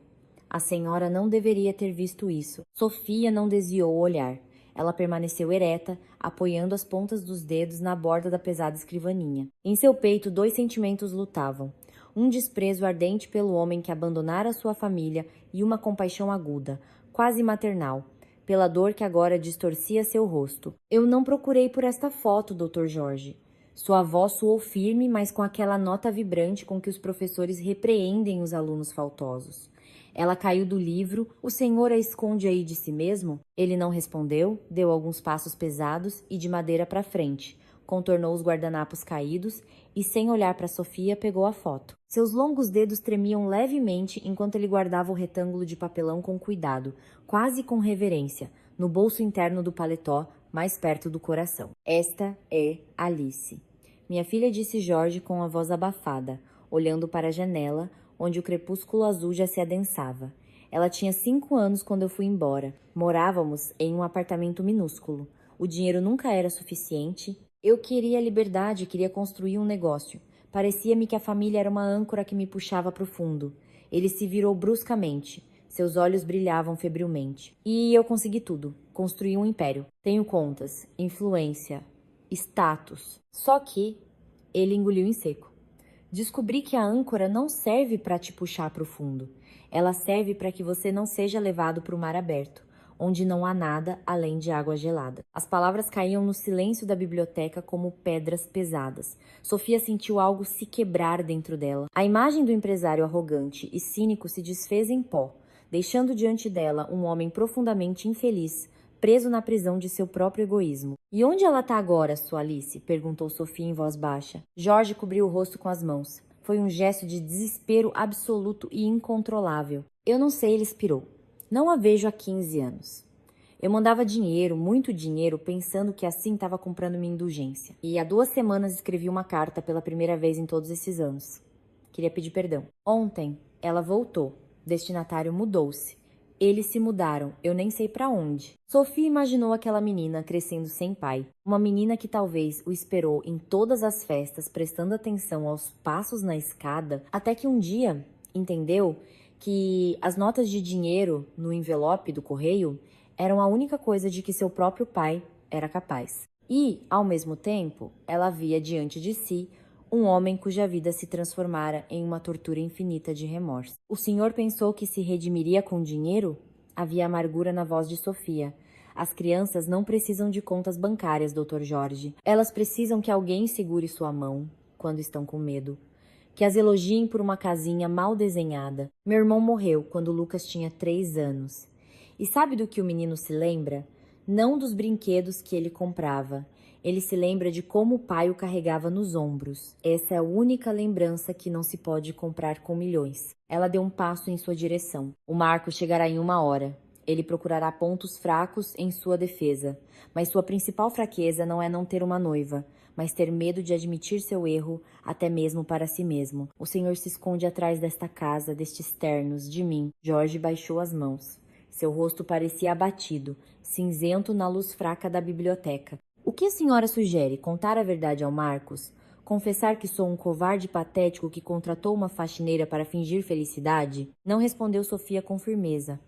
A senhora não deveria ter visto isso. Sofia não desviou o olhar. Ela permaneceu ereta, apoiando as pontas dos dedos na borda da pesada escrivaninha. Em seu peito, 2 sentimentos lutavam. Um desprezo ardente pelo homem que abandonara sua família e uma compaixão aguda, quase maternal, pela dor que agora distorcia seu rosto. Eu não procurei por esta foto, Dr. Jorge. Sua voz soou firme, mas com aquela nota vibrante com que os professores repreendem os alunos faltosos. Ela caiu do livro. O senhor a esconde aí de si mesmo? Ele não respondeu, deu alguns passos pesados e de madeira para frente, contornou os guardanapos caídos e, sem olhar para Sofia, pegou a foto. Seus longos dedos tremiam levemente enquanto ele guardava o retângulo de papelão com cuidado, quase com reverência, no bolso interno do paletó, mais perto do coração. Esta é Alice. Minha filha, disse Jorge com a voz abafada, olhando para a janela, onde o crepúsculo azul já se adensava. Ela tinha 5 anos quando eu fui embora. Morávamos em um apartamento minúsculo. O dinheiro nunca era suficiente. Eu queria liberdade, queria construir um negócio. Parecia-me que a família era uma âncora que me puxava para o fundo. Ele se virou bruscamente. Seus olhos brilhavam febrilmente. E eu consegui tudo. Construí um império. Tenho contas, influência, status. Só que ele engoliu em seco. Descobri que a âncora não serve para te puxar para o fundo. Ela serve para que você não seja levado para o mar aberto, onde não há nada além de água gelada. As palavras caíam no silêncio da biblioteca como pedras pesadas. Sofia sentiu algo se quebrar dentro dela. A imagem do empresário arrogante e cínico se desfez em pó, deixando diante dela um homem profundamente infeliz, preso na prisão de seu próprio egoísmo. E onde ela está agora, sua Alice? Perguntou Sofia em voz baixa. Jorge cobriu o rosto com as mãos. Foi um gesto de desespero absoluto e incontrolável. Eu não sei, ele expirou. Não a vejo há 15 anos. Eu mandava dinheiro, muito dinheiro, pensando que assim estava comprando minha indulgência. E há 2 semanas escrevi uma carta pela primeira vez em todos esses anos. Queria pedir perdão. Ontem, ela voltou. O destinatário mudou-se. Eles se mudaram, eu nem sei para onde. Sofia imaginou aquela menina crescendo sem pai. Uma menina que talvez o esperou em todas as festas, prestando atenção aos passos na escada, até que um dia entendeu que as notas de dinheiro no envelope do correio eram a única coisa de que seu próprio pai era capaz. E, ao mesmo tempo, ela via diante de si um homem cuja vida se transformara em uma tortura infinita de remorso. O senhor pensou que se redimiria com dinheiro? Havia amargura na voz de Sofia. As crianças não precisam de contas bancárias, Dr. Jorge. Elas precisam que alguém segure sua mão quando estão com medo. Que as elogiem por uma casinha mal desenhada. Meu irmão morreu quando Lucas tinha 3 anos. E sabe do que o menino se lembra? Não dos brinquedos que ele comprava. Ele se lembra de como o pai o carregava nos ombros. Essa é a única lembrança que não se pode comprar com milhões. Ela deu um passo em sua direção. O Marcos chegará em 1 hora. Ele procurará pontos fracos em sua defesa. Mas sua principal fraqueza não é não ter uma noiva, mas ter medo de admitir seu erro, até mesmo para si mesmo. O Senhor se esconde atrás desta casa, destes ternos, de mim. Jorge baixou as mãos. Seu rosto parecia abatido, cinzento na luz fraca da biblioteca. O que a senhora sugere? Contar a verdade ao Marcos? Confessar que sou um covarde patético que contratou uma faxineira para fingir felicidade? Não respondeu Sofia com firmeza.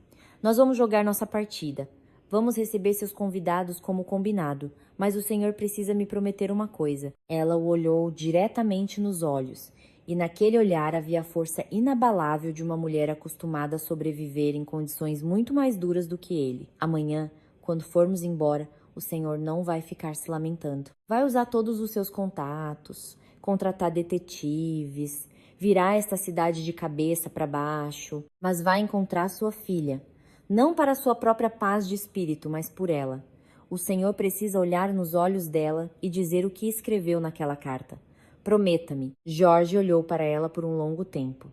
Nós vamos jogar nossa partida. Vamos receber seus convidados como combinado, mas o senhor precisa me prometer uma coisa. Ela o olhou diretamente nos olhos, e naquele olhar havia a força inabalável de uma mulher acostumada a sobreviver em condições muito mais duras do que ele. Amanhã, quando formos embora, o senhor não vai ficar se lamentando. Vai usar todos os seus contatos, contratar detetives, virar esta cidade de cabeça para baixo, mas vai encontrar sua filha. Não para sua própria paz de espírito, mas por ela. O Senhor precisa olhar nos olhos dela e dizer o que escreveu naquela carta. Prometa-me. Jorge olhou para ela por um longo tempo.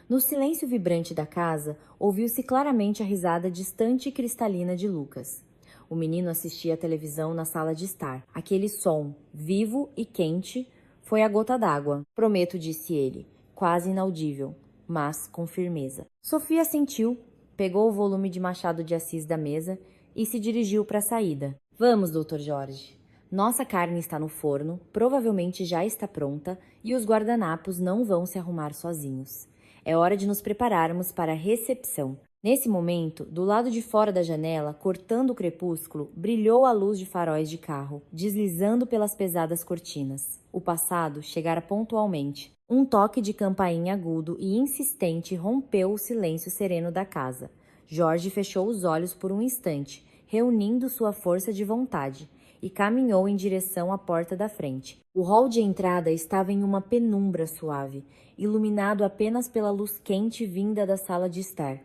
No silêncio vibrante da casa, ouviu-se claramente a risada distante e cristalina de Lucas. O menino assistia à televisão na sala de estar. Aquele som, vivo e quente, foi a gota d'água. Prometo, disse ele, quase inaudível, mas com firmeza. Sofia assentiu. Pegou o volume de Machado de Assis da mesa e se dirigiu para a saída. Vamos, Dr. Jorge. Nossa carne está no forno, provavelmente já está pronta e os guardanapos não vão se arrumar sozinhos. É hora de nos prepararmos para a recepção. Nesse momento, do lado de fora da janela, cortando o crepúsculo, brilhou a luz de faróis de carro, deslizando pelas pesadas cortinas. O passado chegara pontualmente. Um toque de campainha agudo e insistente rompeu o silêncio sereno da casa. Jorge fechou os olhos por um instante, reunindo sua força de vontade, e caminhou em direção à porta da frente. O hall de entrada estava em uma penumbra suave, iluminado apenas pela luz quente vinda da sala de estar.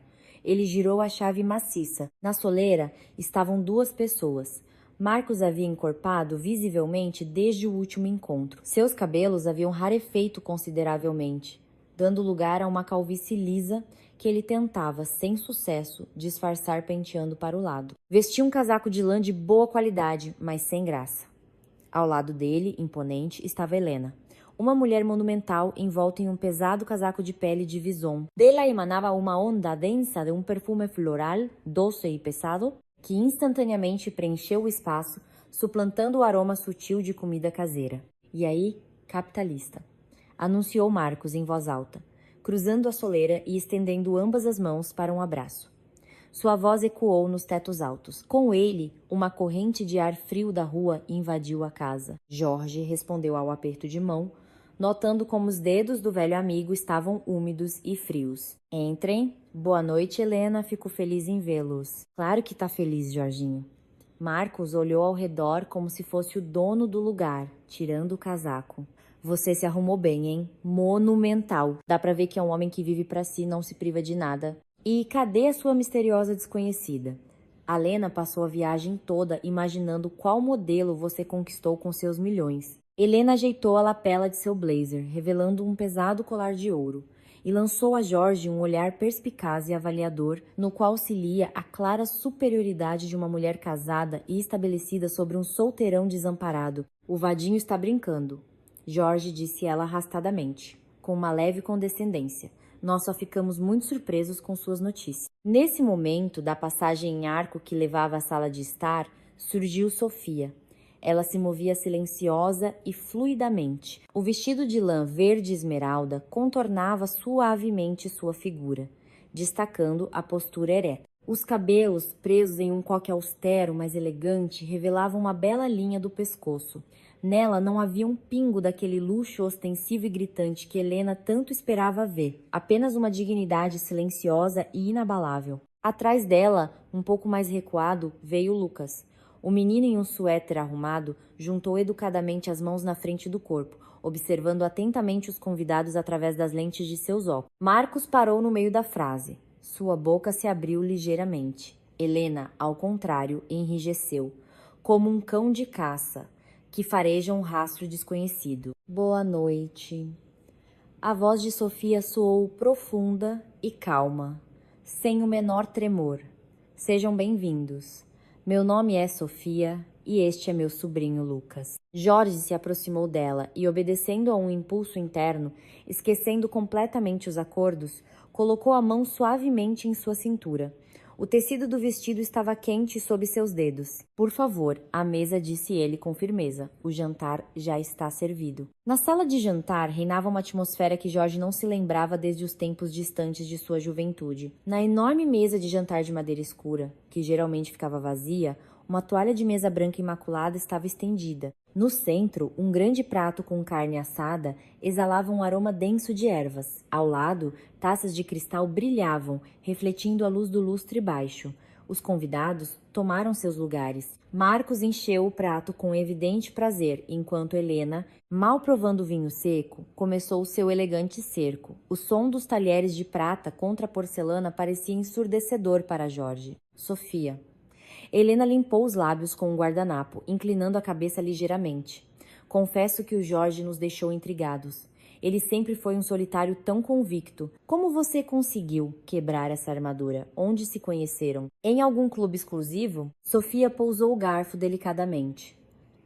Ele girou a chave maciça. Na soleira estavam 2 pessoas. Marcos havia encorpado visivelmente desde o último encontro. Seus cabelos haviam rarefeito consideravelmente, dando lugar a uma calvície lisa que ele tentava, sem sucesso, disfarçar penteando para o lado. Vestia um casaco de lã de boa qualidade, mas sem graça. Ao lado dele, imponente, estava Helena, uma mulher monumental envolta em um pesado casaco de pele de vison. Dela emanava uma onda densa de um perfume floral, doce e pesado, que instantaneamente preencheu o espaço, suplantando o aroma sutil de comida caseira. E aí, capitalista, anunciou Marcos em voz alta, cruzando a soleira e estendendo ambas as mãos para um abraço. Sua voz ecoou nos tetos altos. Com ele, uma corrente de ar frio da rua invadiu a casa. Jorge respondeu ao aperto de mão, notando como os dedos do velho amigo estavam úmidos e frios. Entrem. Boa noite, Helena. Fico feliz em vê-los. Claro que tá feliz, Jorginho. Marcos olhou ao redor como se fosse o dono do lugar, tirando o casaco. Você se arrumou bem, hein? Monumental. Dá pra ver que é um homem que vive pra si e não se priva de nada. E cadê a sua misteriosa desconhecida? A Lena passou a viagem toda imaginando qual modelo você conquistou com seus milhões. Helena ajeitou a lapela de seu blazer, revelando um pesado colar de ouro, e lançou a Jorge um olhar perspicaz e avaliador, no qual se lia a clara superioridade de uma mulher casada e estabelecida sobre um solteirão desamparado. O vadinho está brincando, Jorge disse ela arrastadamente, com uma leve condescendência. Nós só ficamos muito surpresos com suas notícias. Nesse momento, da passagem em arco que levava à sala de estar, surgiu Sofia. Ela se movia silenciosa e fluidamente. O vestido de lã verde esmeralda contornava suavemente sua figura, destacando a postura ereta. Os cabelos, presos em um coque austero, mas elegante, revelavam uma bela linha do pescoço. Nela não havia um pingo daquele luxo ostensivo e gritante que Helena tanto esperava ver. Apenas uma dignidade silenciosa e inabalável. Atrás dela, um pouco mais recuado, veio Lucas. O menino em um suéter arrumado juntou educadamente as mãos na frente do corpo, observando atentamente os convidados através das lentes de seus óculos. Marcos parou no meio da frase. Sua boca se abriu ligeiramente. Helena, ao contrário, enrijeceu, como um cão de caça, que farejam um rastro desconhecido. Boa noite. A voz de Sofia soou profunda e calma, sem o menor tremor. Sejam bem-vindos. Meu nome é Sofia e este é meu sobrinho Lucas. Jorge se aproximou dela e, obedecendo a um impulso interno, esquecendo completamente os acordos, colocou a mão suavemente em sua cintura. O tecido do vestido estava quente sob seus dedos. Por favor, à mesa, disse ele com firmeza. O jantar já está servido. Na sala de jantar reinava uma atmosfera que Jorge não se lembrava desde os tempos distantes de sua juventude. Na enorme mesa de jantar de madeira escura, que geralmente ficava vazia, uma toalha de mesa branca imaculada estava estendida. No centro, um grande prato com carne assada exalava um aroma denso de ervas. Ao lado, taças de cristal brilhavam, refletindo a luz do lustre baixo. Os convidados tomaram seus lugares. Marcos encheu o prato com evidente prazer, enquanto Helena, mal provando o vinho seco, começou seu elegante cerco. O som dos talheres de prata contra a porcelana parecia ensurdecedor para Jorge. Sofia. Helena limpou os lábios com um guardanapo, inclinando a cabeça ligeiramente. Confesso que o Jorge nos deixou intrigados. Ele sempre foi um solitário tão convicto. Como você conseguiu quebrar essa armadura? Onde se conheceram? Em algum clube exclusivo? Sofia pousou o garfo delicadamente.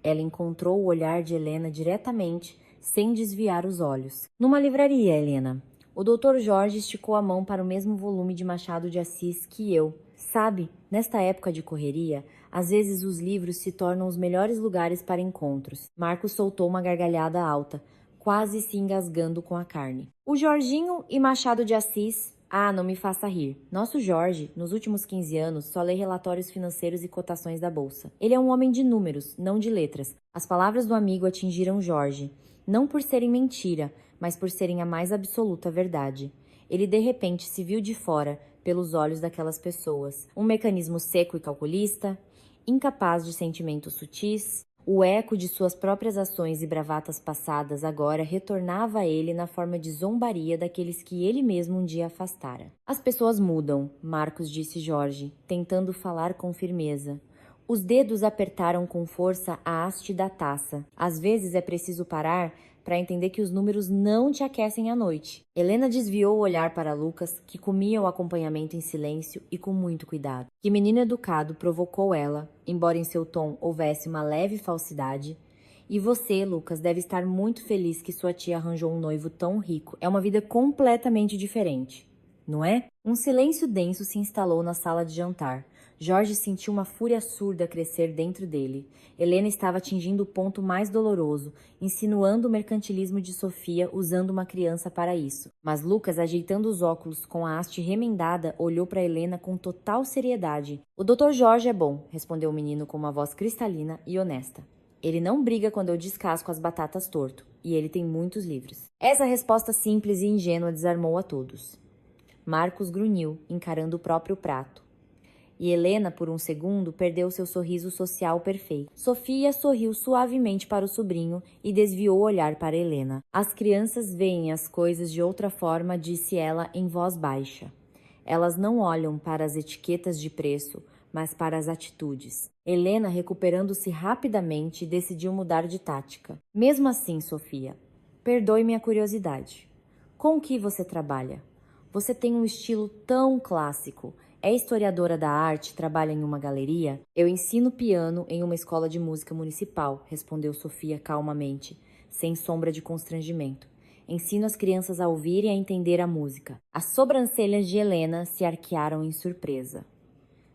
Ela encontrou o olhar de Helena diretamente, sem desviar os olhos. Numa livraria, Helena. O Dr. Jorge esticou a mão para o mesmo volume de Machado de Assis que eu. Sabe, nesta época de correria, às vezes os livros se tornam os melhores lugares para encontros. Marcos soltou uma gargalhada alta, quase se engasgando com a carne. O Jorginho e Machado de Assis... Ah, não me faça rir. Nosso Jorge, nos últimos 15 anos, só lê relatórios financeiros e cotações da bolsa. Ele é um homem de números, não de letras. As palavras do amigo atingiram Jorge, não por serem mentira, mas por serem a mais absoluta verdade. Ele de repente se viu de fora, pelos olhos daquelas pessoas. Um mecanismo seco e calculista, incapaz de sentimentos sutis. O eco de suas próprias ações e bravatas passadas agora retornava a ele na forma de zombaria daqueles que ele mesmo um dia afastara. As pessoas mudam, Marcos disse Jorge, tentando falar com firmeza. Os dedos apertaram com força a haste da taça. Às vezes é preciso parar para entender que os números não te aquecem à noite. Helena desviou o olhar para Lucas, que comia o acompanhamento em silêncio e com muito cuidado. Que menino educado, provocou ela, embora em seu tom houvesse uma leve falsidade. E você, Lucas, deve estar muito feliz que sua tia arranjou um noivo tão rico. É uma vida completamente diferente, não é? Um silêncio denso se instalou na sala de jantar. Jorge sentiu uma fúria surda crescer dentro dele. Helena estava atingindo o ponto mais doloroso, insinuando o mercantilismo de Sofia usando uma criança para isso. Mas Lucas, ajeitando os óculos com a haste remendada, olhou para Helena com total seriedade. O Dr. Jorge é bom, respondeu o menino com uma voz cristalina e honesta. Ele não briga quando eu descasco as batatas torto, e ele tem muitos livros. Essa resposta simples e ingênua desarmou a todos. Marcos grunhiu, encarando o próprio prato. E Helena, por um segundo, perdeu seu sorriso social perfeito. Sofia sorriu suavemente para o sobrinho e desviou o olhar para Helena. As crianças veem as coisas de outra forma, disse ela em voz baixa. Elas não olham para as etiquetas de preço, mas para as atitudes. Helena, recuperando-se rapidamente, decidiu mudar de tática. Mesmo assim, Sofia, perdoe minha curiosidade. Com o que você trabalha? Você tem um estilo tão clássico. É historiadora da arte, trabalha em uma galeria? Eu ensino piano em uma escola de música municipal, respondeu Sofia calmamente, sem sombra de constrangimento. Ensino as crianças a ouvir e a entender a música. As sobrancelhas de Helena se arquearam em surpresa.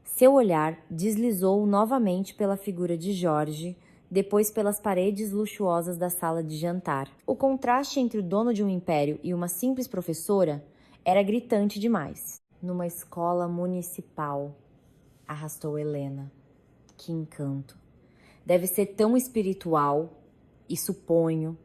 Seu olhar deslizou novamente pela figura de Jorge, depois pelas paredes luxuosas da sala de jantar. O contraste entre o dono de um império e uma simples professora era gritante demais. Numa escola municipal, arrastou Helena. Que encanto. Deve ser tão espiritual e, suponho,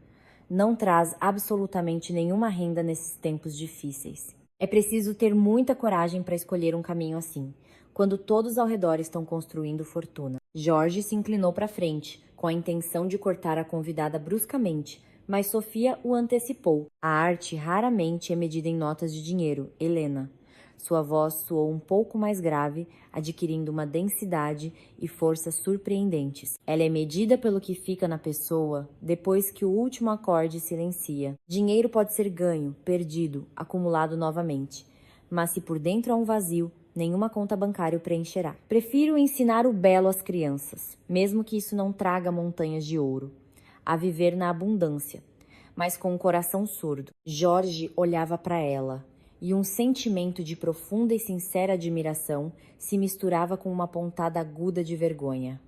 não traz absolutamente nenhuma renda nesses tempos difíceis. É preciso ter muita coragem para escolher um caminho assim, quando todos ao redor estão construindo fortuna. Jorge se inclinou para frente, com a intenção de cortar a convidada bruscamente, mas Sofia o antecipou. A arte raramente é medida em notas de dinheiro, Helena. Sua voz soou um pouco mais grave, adquirindo uma densidade e força surpreendentes. Ela é medida pelo que fica na pessoa depois que o último acorde silencia. Dinheiro pode ser ganho, perdido, acumulado novamente. Mas se por dentro há um vazio, nenhuma conta bancária o preencherá. Prefiro ensinar o belo às crianças, mesmo que isso não traga montanhas de ouro, a viver na abundância, mas com um coração surdo. Jorge olhava para ela, e um sentimento de profunda e sincera admiração se misturava com uma pontada aguda de vergonha.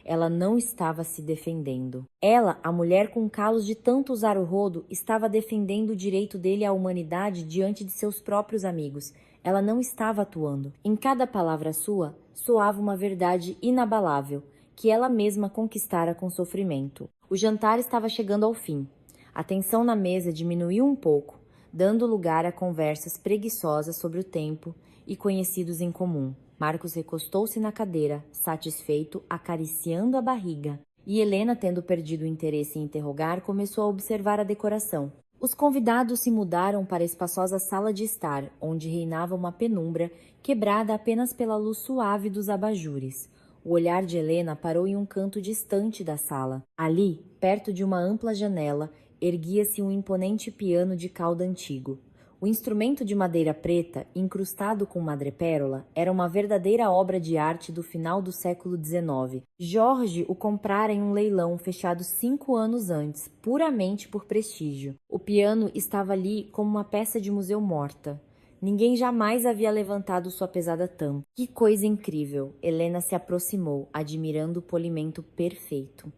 Ela não estava se defendendo. Ela, a mulher com calos de tanto usar o rodo, estava defendendo o direito dele à humanidade diante de seus próprios amigos. Ela não estava atuando. Em cada palavra sua, soava uma verdade inabalável, que ela mesma conquistara com sofrimento. O jantar estava chegando ao fim. A tensão na mesa diminuiu um pouco, dando lugar a conversas preguiçosas sobre o tempo e conhecidos em comum. Marcos recostou-se na cadeira, satisfeito, acariciando a barriga. E Helena, tendo perdido o interesse em interrogar, começou a observar a decoração. Os convidados se mudaram para a espaçosa sala de estar, onde reinava uma penumbra, quebrada apenas pela luz suave dos abajures. O olhar de Helena parou em um canto distante da sala. Ali, perto de uma ampla janela, erguia-se um imponente piano de cauda antigo. O instrumento de madeira preta, incrustado com madrepérola, era uma verdadeira obra de arte do final do século XIX. Jorge o comprara em um leilão fechado 5 anos antes, puramente por prestígio. O piano estava ali como uma peça de museu morta. Ninguém jamais havia levantado sua pesada tampa. Que coisa incrível! Helena se aproximou, admirando o polimento perfeito.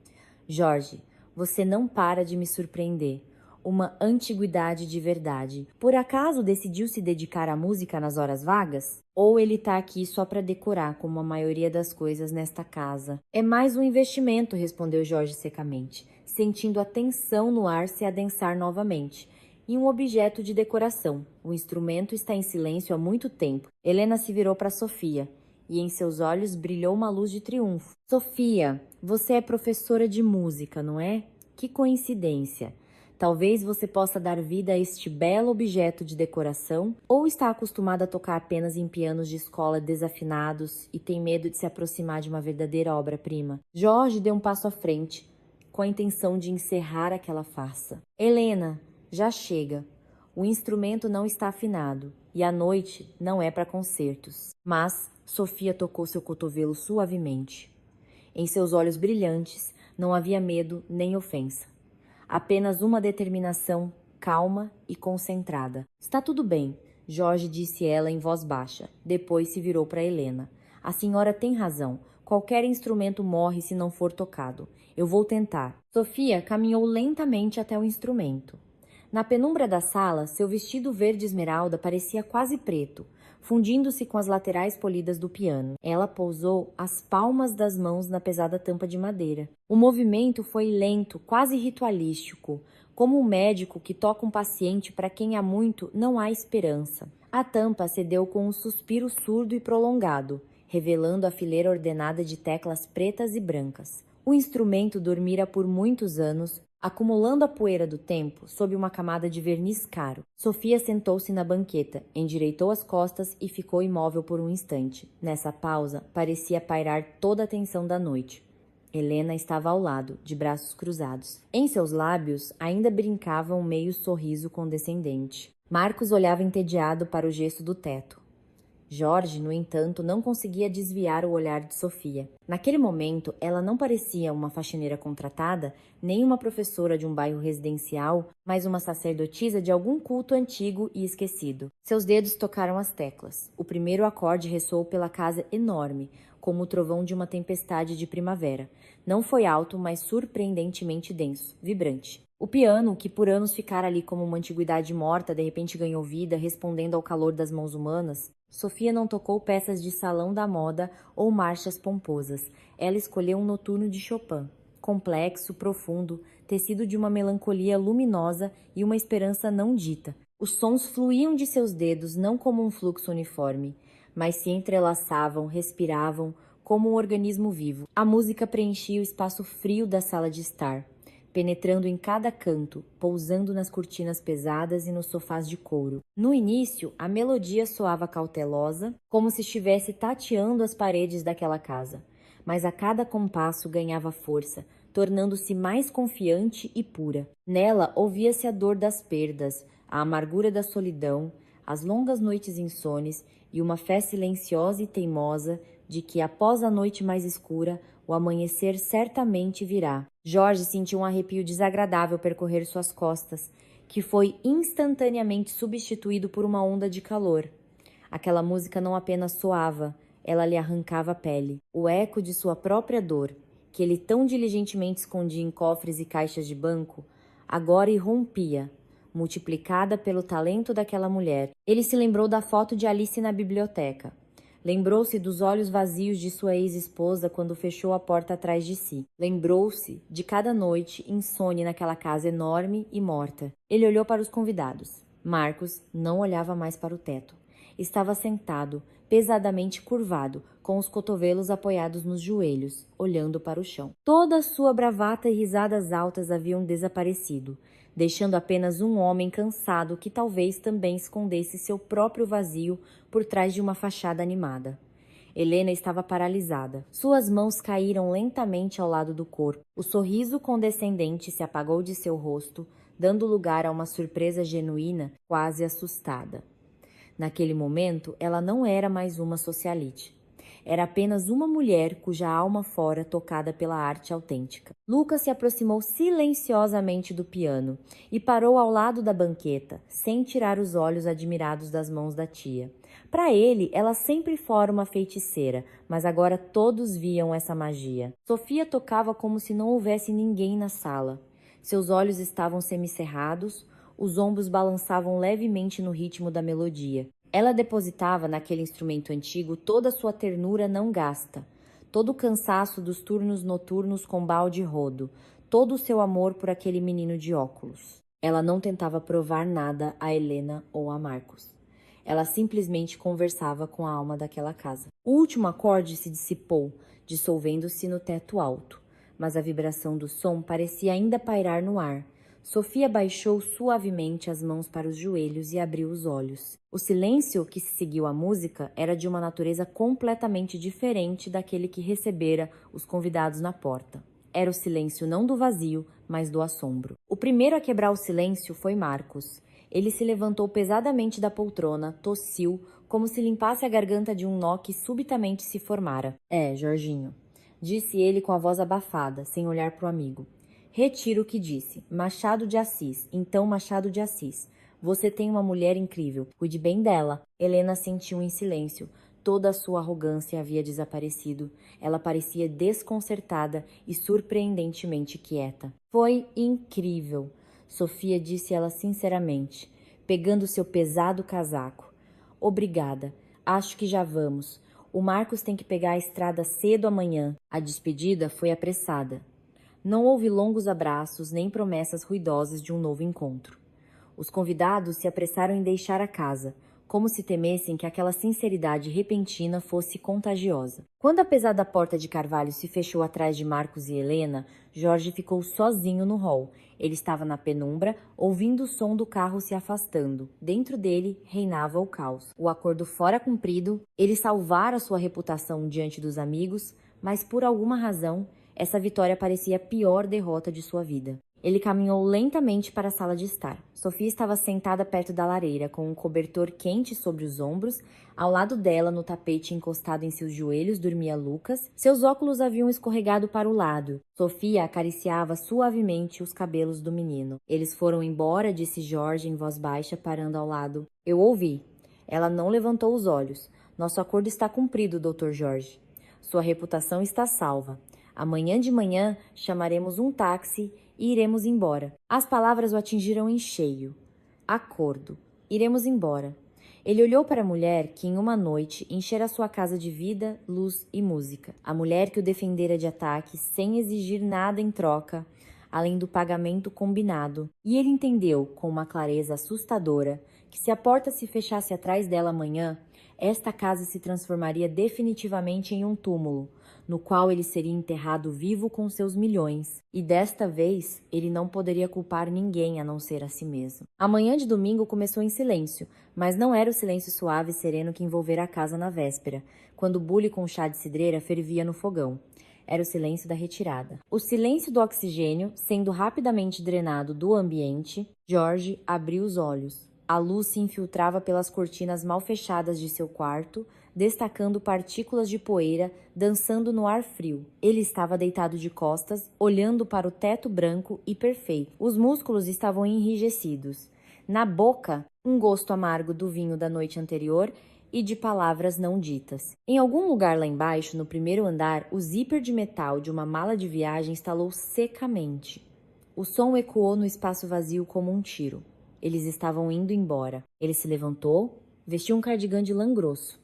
Jorge, você não para de me surpreender. Uma antiguidade de verdade. Por acaso decidiu se dedicar à música nas horas vagas? Ou ele tá aqui só para decorar, como a maioria das coisas nesta casa? É mais um investimento, respondeu Jorge secamente, sentindo a tensão no ar se adensar novamente. E um objeto de decoração. O instrumento está em silêncio há muito tempo. Helena se virou para Sofia, e em seus olhos brilhou uma luz de triunfo. Sofia, você é professora de música, não é? Que coincidência! Talvez você possa dar vida a este belo objeto de decoração, ou está acostumada a tocar apenas em pianos de escola desafinados e tem medo de se aproximar de uma verdadeira obra-prima. Jorge deu um passo à frente, com a intenção de encerrar aquela farsa. Helena, já chega. O instrumento não está afinado e a noite não é para concertos. Mas Sofia tocou seu cotovelo suavemente. Em seus olhos brilhantes não havia medo nem ofensa. Apenas uma determinação calma e concentrada. Está tudo bem, Jorge disse ela em voz baixa. Depois se virou para Helena. A senhora tem razão. Qualquer instrumento morre se não for tocado. Eu vou tentar. Sofia caminhou lentamente até o instrumento. Na penumbra da sala, seu vestido verde esmeralda parecia quase preto, fundindo-se com as laterais polidas do piano. Ela pousou as palmas das mãos na pesada tampa de madeira. O movimento foi lento, quase ritualístico, como um médico que toca um paciente para quem há muito não há esperança. A tampa cedeu com um suspiro surdo e prolongado, revelando a fileira ordenada de teclas pretas e brancas. O instrumento dormira por muitos anos, acumulando a poeira do tempo sob uma camada de verniz caro. Sofia sentou-se na banqueta, endireitou as costas e ficou imóvel por um instante. Nessa pausa, parecia pairar toda a tensão da noite. Helena estava ao lado, de braços cruzados. Em seus lábios ainda brincava um meio sorriso condescendente. Marcos olhava entediado para o gesto do teto. Jorge, no entanto, não conseguia desviar o olhar de Sofia. Naquele momento, ela não parecia uma faxineira contratada, nem uma professora de um bairro residencial, mas uma sacerdotisa de algum culto antigo e esquecido. Seus dedos tocaram as teclas. O primeiro acorde ressoou pela casa enorme, como o trovão de uma tempestade de primavera. Não foi alto, mas surpreendentemente denso, vibrante. O piano, que por anos ficara ali como uma antiguidade morta, de repente ganhou vida, respondendo ao calor das mãos humanas. Sofia não tocou peças de salão da moda ou marchas pomposas. Ela escolheu um noturno de Chopin, complexo, profundo, tecido de uma melancolia luminosa e uma esperança não dita. Os sons fluíam de seus dedos não como um fluxo uniforme, mas se entrelaçavam, respiravam, como um organismo vivo. A música preenchia o espaço frio da sala de estar. penetrando em cada canto, pousando nas cortinas pesadas e nos sofás de couro. No início, a melodia soava cautelosa, como se estivesse tateando as paredes daquela casa, mas a cada compasso ganhava força, tornando-se mais confiante e pura. Nela ouvia-se a dor das perdas, a amargura da solidão, as longas noites insones e uma fé silenciosa e teimosa de que, após a noite mais escura, o amanhecer certamente virá. Jorge sentiu um arrepio desagradável percorrer suas costas, que foi instantaneamente substituído por uma onda de calor. Aquela música não apenas soava, ela lhe arrancava a pele. O eco de sua própria dor, que ele tão diligentemente escondia em cofres e caixas de banco, agora irrompia, multiplicada pelo talento daquela mulher. Ele se lembrou da foto de Alice na biblioteca. Lembrou-se dos olhos vazios de sua ex-esposa quando fechou a porta atrás de si. Lembrou-se de cada noite insone naquela casa enorme e morta. Ele olhou para os convidados. Marcos não olhava mais para o teto. Estava sentado, pesadamente curvado, com os cotovelos apoiados nos joelhos, olhando para o chão. Toda a sua bravata e risadas altas haviam desaparecido, deixando apenas um homem cansado que talvez também escondesse seu próprio vazio por trás de uma fachada animada. Helena estava paralisada. Suas mãos caíram lentamente ao lado do corpo. O sorriso condescendente se apagou de seu rosto, dando lugar a uma surpresa genuína, quase assustada. Naquele momento, ela não era mais uma socialite. Era apenas uma mulher cuja alma fora tocada pela arte autêntica. Lucas se aproximou silenciosamente do piano e parou ao lado da banqueta, sem tirar os olhos admirados das mãos da tia. Para ele, ela sempre fora uma feiticeira, mas agora todos viam essa magia. Sofia tocava como se não houvesse ninguém na sala. Seus olhos estavam semicerrados, os ombros balançavam levemente no ritmo da melodia. Ela depositava naquele instrumento antigo toda a sua ternura não gasta, todo o cansaço dos turnos noturnos com balde e rodo, todo o seu amor por aquele menino de óculos. Ela não tentava provar nada a Helena ou a Marcos. Ela simplesmente conversava com a alma daquela casa. O último acorde se dissipou, dissolvendo-se no teto alto, mas a vibração do som parecia ainda pairar no ar. Sofia baixou suavemente as mãos para os joelhos e abriu os olhos. O silêncio que se seguiu à música era de uma natureza completamente diferente daquele que recebera os convidados na porta. Era o silêncio não do vazio, mas do assombro. O primeiro a quebrar o silêncio foi Marcos. Ele se levantou pesadamente da poltrona, tossiu, como se limpasse a garganta de um nó que subitamente se formara. Jorginho, disse ele com a voz abafada, sem olhar para o amigo. Retiro o que disse. Machado de Assis. Então, Machado de Assis. Você tem uma mulher incrível. Cuide bem dela. Helena sentiu em silêncio. Toda a sua arrogância havia desaparecido. Ela parecia desconcertada e surpreendentemente quieta. Foi incrível, Sofia disse ela sinceramente, pegando seu pesado casaco. Obrigada. Acho que já vamos. O Marcos tem que pegar a estrada cedo amanhã. A despedida foi apressada. Não houve longos abraços nem promessas ruidosas de um novo encontro. Os convidados se apressaram em deixar a casa, como se temessem que aquela sinceridade repentina fosse contagiosa. Quando a pesada porta de carvalho se fechou atrás de Marcos e Helena, Jorge ficou sozinho no hall. Ele estava na penumbra, ouvindo o som do carro se afastando. Dentro dele reinava o caos. O acordo fora cumprido, ele salvara sua reputação diante dos amigos, mas por alguma razão, essa vitória parecia a pior derrota de sua vida. Ele caminhou lentamente para a sala de estar. Sofia estava sentada perto da lareira, com um cobertor quente sobre os ombros. Ao lado dela, no tapete encostado em seus joelhos, dormia Lucas. Seus óculos haviam escorregado para o lado. Sofia acariciava suavemente os cabelos do menino. Eles foram embora, disse Jorge em voz baixa, parando ao lado. Eu ouvi. Ela não levantou os olhos. Nosso acordo está cumprido, Dr. Jorge. Sua reputação está salva. Amanhã de manhã chamaremos um táxi e iremos embora. As palavras o atingiram em cheio. Acordo. Iremos embora. Ele olhou para a mulher que, em uma noite, enchera sua casa de vida, luz e música. A mulher que o defendera de ataques sem exigir nada em troca, além do pagamento combinado. E ele entendeu, com uma clareza assustadora, que se a porta se fechasse atrás dela amanhã, esta casa se transformaria definitivamente em um túmulo, no qual ele seria enterrado vivo com seus milhões. E desta vez, ele não poderia culpar ninguém a não ser a si mesmo. A manhã de domingo começou em silêncio, mas não era o silêncio suave e sereno que envolvera a casa na véspera, quando o bule com chá de cidreira fervia no fogão. Era o silêncio da retirada. O silêncio do oxigênio, sendo rapidamente drenado do ambiente, George abriu os olhos. A luz se infiltrava pelas cortinas mal fechadas de seu quarto, destacando partículas de poeira dançando no ar frio. Ele estava deitado de costas, olhando para o teto branco e perfeito. Os músculos estavam enrijecidos. Na boca, um gosto amargo do vinho da noite anterior e de palavras não ditas. Em algum lugar lá embaixo, no primeiro andar, o zíper de metal de uma mala de viagem estalou secamente. O som ecoou no espaço vazio como um tiro. Eles estavam indo embora. Ele se levantou, vestiu um cardigã de lã grosso.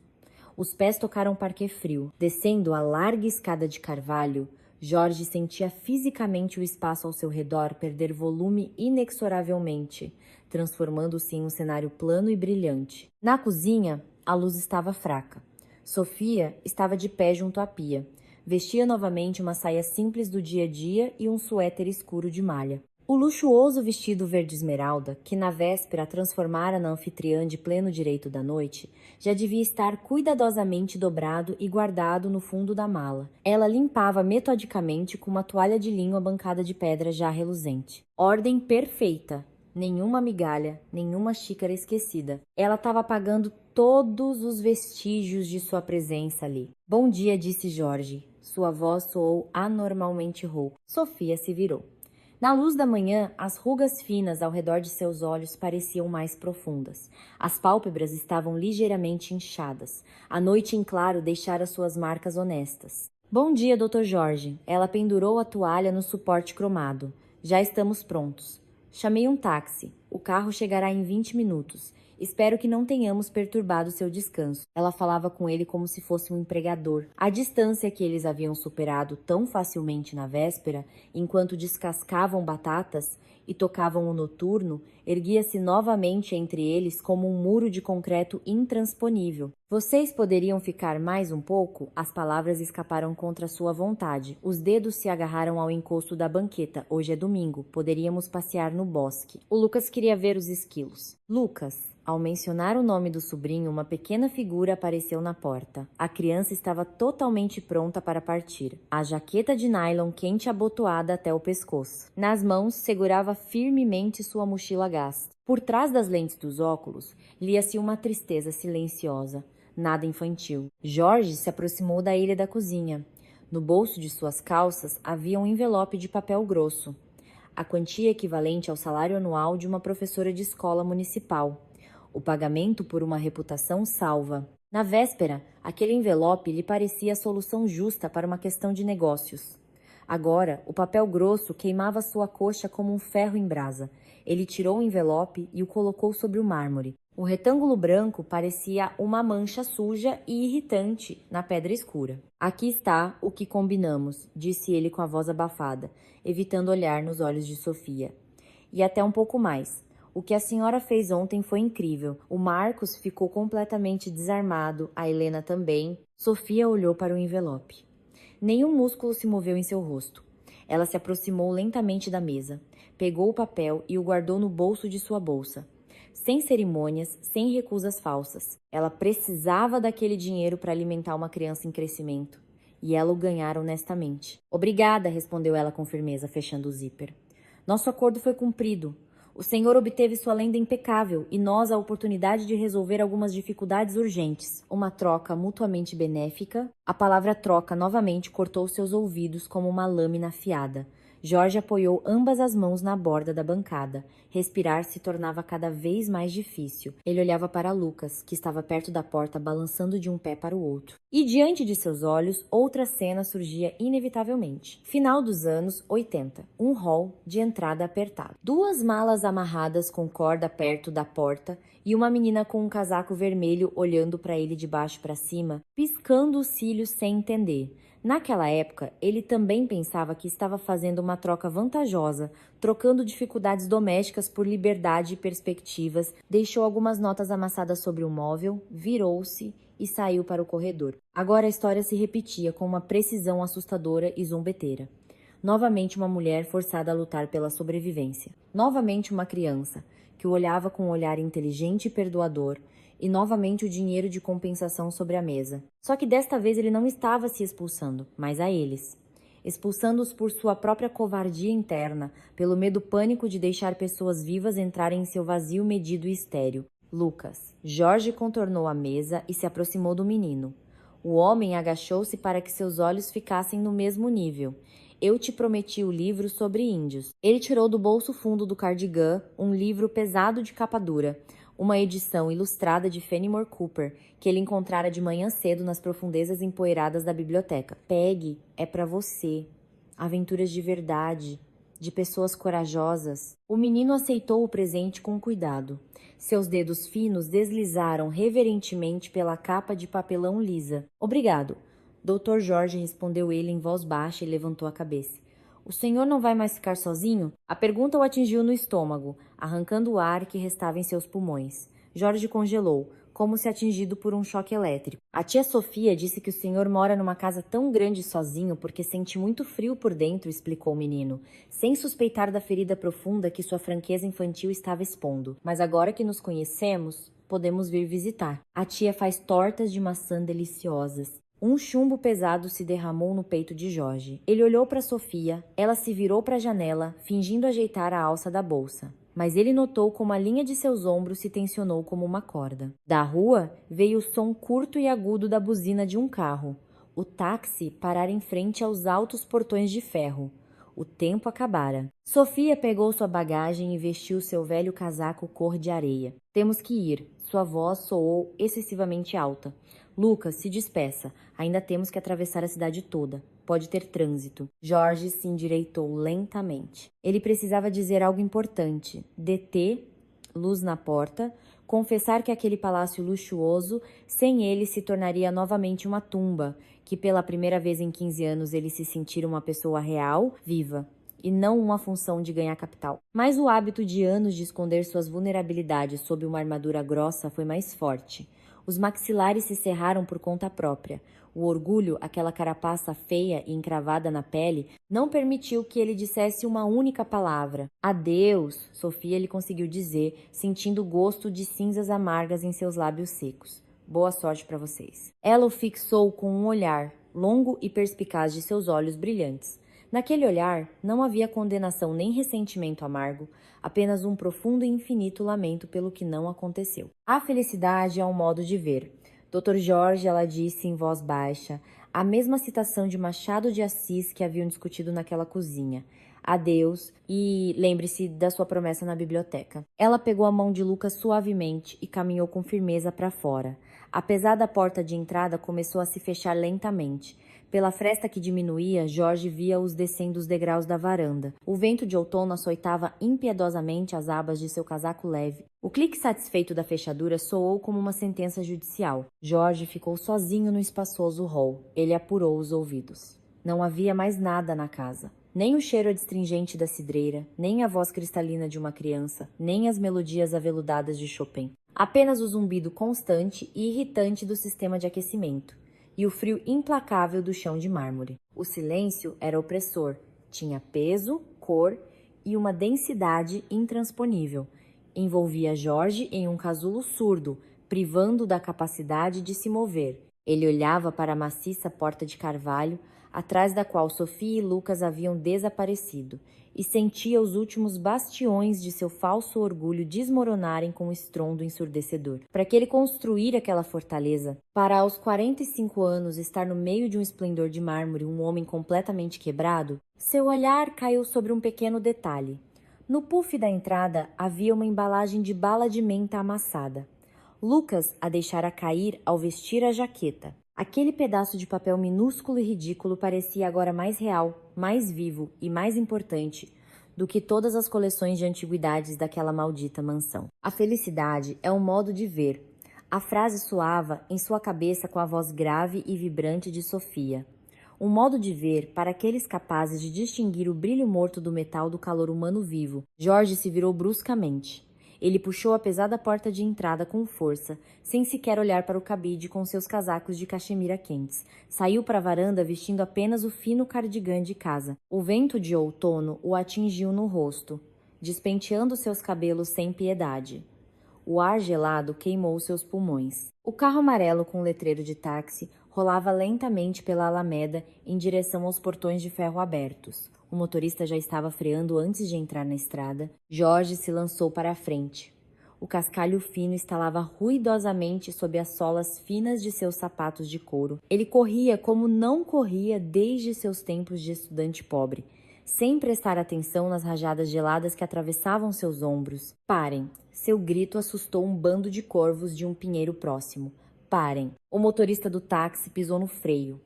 Os pés tocaram parquet frio. Descendo a larga escada de carvalho, Jorge sentia fisicamente o espaço ao seu redor perder volume inexoravelmente, transformando-se em um cenário plano e brilhante. Na cozinha, a luz estava fraca. Sofia estava de pé junto à pia. Vestia novamente uma saia simples do dia a dia e um suéter escuro de malha. O luxuoso vestido verde esmeralda, que na véspera a transformara na anfitriã de pleno direito da noite, já devia estar cuidadosamente dobrado e guardado no fundo da mala. Ela limpava metodicamente com uma toalha de linho a bancada de pedra já reluzente. Ordem perfeita. Nenhuma migalha, nenhuma xícara esquecida. Ela estava apagando todos os vestígios de sua presença ali. Bom dia, disse Jorge. Sua voz soou anormalmente rouca. Sofia se virou. Na luz da manhã, as rugas finas ao redor de seus olhos pareciam mais profundas. As pálpebras estavam ligeiramente inchadas. A noite em claro deixara suas marcas honestas. Bom dia, Dr. Jorge. Ela pendurou a toalha no suporte cromado. Já estamos prontos. Chamei um táxi. O carro chegará em 20 minutos. Espero que não tenhamos perturbado seu descanso. Ela falava com ele como se fosse um empregador. A distância que eles haviam superado tão facilmente na véspera, enquanto descascavam batatas e tocavam o noturno, erguia-se novamente entre eles como um muro de concreto intransponível. Vocês poderiam ficar mais um pouco? As palavras escaparam contra sua vontade. Os dedos se agarraram ao encosto da banqueta. Hoje é domingo. Poderíamos passear no bosque. O Lucas queria ver os esquilos. Lucas. Ao mencionar o nome do sobrinho, uma pequena figura apareceu na porta. A criança estava totalmente pronta para partir. A jaqueta de nylon quente abotoada até o pescoço. Nas mãos, segurava firmemente sua mochila gasta. Por trás das lentes dos óculos, lia-se uma tristeza silenciosa. Nada infantil. Jorge se aproximou da ilha da cozinha. No bolso de suas calças havia um envelope de papel grosso. A quantia equivalente ao salário anual de uma professora de escola municipal. O pagamento por uma reputação salva. Na véspera, aquele envelope lhe parecia a solução justa para uma questão de negócios. Agora, o papel grosso queimava sua coxa como um ferro em brasa. Ele tirou o envelope e o colocou sobre o mármore. O retângulo branco parecia uma mancha suja e irritante na pedra escura. Aqui está o que combinamos, disse ele com a voz abafada, evitando olhar nos olhos de Sofia. E até um pouco mais. O que a senhora fez ontem foi incrível. O Marcos ficou completamente desarmado, a Helena também. Sofia olhou para o envelope. Nenhum músculo se moveu em seu rosto. Ela se aproximou lentamente da mesa, pegou o papel e o guardou no bolso de sua bolsa. Sem cerimônias, sem recusas falsas. Ela precisava daquele dinheiro para alimentar uma criança em crescimento. E ela o ganhara honestamente. Obrigada, respondeu ela com firmeza, fechando o zíper. Nosso acordo foi cumprido. O senhor obteve sua lenda impecável e nós a oportunidade de resolver algumas dificuldades urgentes. Uma troca mutuamente benéfica. A palavra troca novamente cortou seus ouvidos como uma lâmina afiada. Jorge apoiou ambas as mãos na borda da bancada. Respirar se tornava cada vez mais difícil. Ele olhava para Lucas, que estava perto da porta, balançando de um pé para o outro. E diante de seus olhos, outra cena surgia inevitavelmente. Final dos anos 80. Um hall de entrada apertado. Duas malas amarradas com corda perto da porta e uma menina com um casaco vermelho olhando para ele de baixo para cima, piscando os cílios sem entender. Naquela época, ele também pensava que estava fazendo uma troca vantajosa, trocando dificuldades domésticas por liberdade e perspectivas, deixou algumas notas amassadas sobre o móvel, virou-se e saiu para o corredor. Agora a história se repetia com uma precisão assustadora e zombeteira. Novamente uma mulher forçada a lutar pela sobrevivência. Novamente uma criança, que o olhava com um olhar inteligente e perdoador, e novamente o dinheiro de compensação sobre a mesa. Só que desta vez ele não estava se expulsando, mas a eles. Expulsando-os por sua própria covardia interna, pelo medo pânico de deixar pessoas vivas entrarem em seu vazio medido e estéril. Lucas. Jorge contornou a mesa e se aproximou do menino. O homem agachou-se para que seus olhos ficassem no mesmo nível. Eu te prometi o livro sobre índios. Ele tirou do bolso fundo do cardigã um livro pesado de capa dura, uma edição ilustrada de Fenimore Cooper, que ele encontrara de manhã cedo nas profundezas empoeiradas da biblioteca. Pegue, é para você. Aventuras de verdade, de pessoas corajosas. O menino aceitou o presente com cuidado. Seus dedos finos deslizaram reverentemente pela capa de papelão lisa. Obrigado. Dr. Jorge, respondeu ele em voz baixa e levantou a cabeça. O senhor não vai mais ficar sozinho? A pergunta o atingiu no estômago, arrancando o ar que restava em seus pulmões. Jorge congelou, como se atingido por um choque elétrico. A tia Sofia disse que o senhor mora numa casa tão grande sozinho porque sente muito frio por dentro, explicou o menino, sem suspeitar da ferida profunda que sua franqueza infantil estava expondo. Mas agora que nos conhecemos, podemos vir visitar. A tia faz tortas de maçã deliciosas. Um chumbo pesado se derramou no peito de Jorge. Ele olhou para Sofia, ela se virou para a janela, fingindo ajeitar a alça da bolsa. Mas ele notou como a linha de seus ombros se tensionou como uma corda. Da rua veio o som curto e agudo da buzina de um carro. O táxi parara em frente aos altos portões de ferro. O tempo acabara. Sofia pegou sua bagagem e vestiu seu velho casaco cor de areia. Temos que ir. Sua voz soou excessivamente alta. Lucas, se despeça. Ainda temos que atravessar a cidade toda. Pode ter trânsito. Jorge se endireitou lentamente. Ele precisava dizer algo importante. Deter, luz na porta, confessar que aquele palácio luxuoso, sem ele, se tornaria novamente uma tumba, que pela primeira vez em 15 anos ele se sentira uma pessoa real, viva, e não uma função de ganhar capital. Mas o hábito de anos de esconder suas vulnerabilidades sob uma armadura grossa foi mais forte. Os maxilares se cerraram por conta própria. O orgulho, aquela carapaça feia e encravada na pele, não permitiu que ele dissesse uma única palavra. Adeus, Sofia lhe conseguiu dizer, sentindo o gosto de cinzas amargas em seus lábios secos. Boa sorte para vocês. Ela o fixou com um olhar, longo e perspicaz de seus olhos brilhantes. Naquele olhar não havia condenação nem ressentimento amargo, apenas um profundo e infinito lamento pelo que não aconteceu. A felicidade é um modo de ver. Dr. Jorge, ela disse em voz baixa, a mesma citação de Machado de Assis que haviam discutido naquela cozinha. Adeus e lembre-se da sua promessa na biblioteca. Ela pegou a mão de Lucas suavemente e caminhou com firmeza para fora. A pesada porta de entrada começou a se fechar lentamente. Pela fresta que diminuía, Jorge via-os descendo os degraus da varanda. O vento de outono açoitava impiedosamente as abas de seu casaco leve. O clique satisfeito da fechadura soou como uma sentença judicial. Jorge ficou sozinho no espaçoso hall. Ele apurou os ouvidos. Não havia mais nada na casa. Nem o cheiro adstringente da cidreira, nem a voz cristalina de uma criança, nem as melodias aveludadas de Chopin. Apenas o zumbido constante e irritante do sistema de aquecimento. E o frio implacável do chão de mármore. O silêncio era opressor, tinha peso, cor e uma densidade intransponível. Envolvia Jorge em um casulo surdo, privando-o da capacidade de se mover. Ele olhava para a maciça porta de carvalho, atrás da qual Sofia e Lucas haviam desaparecido, e sentia os últimos bastiões de seu falso orgulho desmoronarem com um estrondo ensurdecedor. Para que ele construir aquela fortaleza, para aos 45 anos estar no meio de um esplendor de mármore, um homem completamente quebrado, seu olhar caiu sobre um pequeno detalhe. No puff da entrada havia uma embalagem de bala de menta amassada. Lucas a deixara cair ao vestir a jaqueta. Aquele pedaço de papel minúsculo e ridículo parecia agora mais real, mais vivo e mais importante do que todas as coleções de antiguidades daquela maldita mansão. A felicidade é um modo de ver. A frase soava em sua cabeça com a voz grave e vibrante de Sofia. Um modo de ver para aqueles capazes de distinguir o brilho morto do metal do calor humano vivo. Jorge se virou bruscamente. Ele puxou a pesada porta de entrada com força, sem sequer olhar para o cabide com seus casacos de cachemira quentes. Saiu para a varanda vestindo apenas o fino cardigã de casa. O vento de outono o atingiu no rosto, despenteando seus cabelos sem piedade. O ar gelado queimou seus pulmões. O carro amarelo com letreiro de táxi rolava lentamente pela alameda em direção aos portões de ferro abertos. O motorista já estava freando antes de entrar na estrada. Jorge se lançou para a frente. O cascalho fino estalava ruidosamente sob as solas finas de seus sapatos de couro. Ele corria como não corria desde seus tempos de estudante pobre, sem prestar atenção nas rajadas geladas que atravessavam seus ombros. Parem! Seu grito assustou um bando de corvos de um pinheiro próximo. Parem! O motorista do táxi pisou no freio.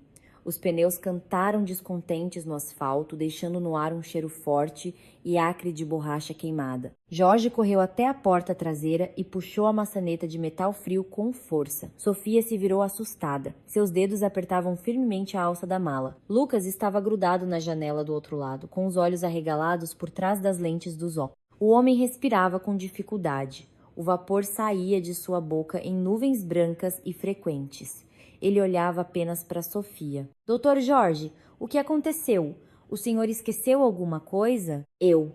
Os pneus cantaram descontentes no asfalto, deixando no ar um cheiro forte e acre de borracha queimada. Jorge correu até a porta traseira e puxou a maçaneta de metal frio com força. Sofia se virou assustada. Seus dedos apertavam firmemente a alça da mala. Lucas estava grudado na janela do outro lado, com os olhos arregalados por trás das lentes dos óculos. O homem respirava com dificuldade. O vapor saía de sua boca em nuvens brancas e frequentes. Ele olhava apenas para Sofia. Doutor Jorge, o que aconteceu? O senhor esqueceu alguma coisa? Eu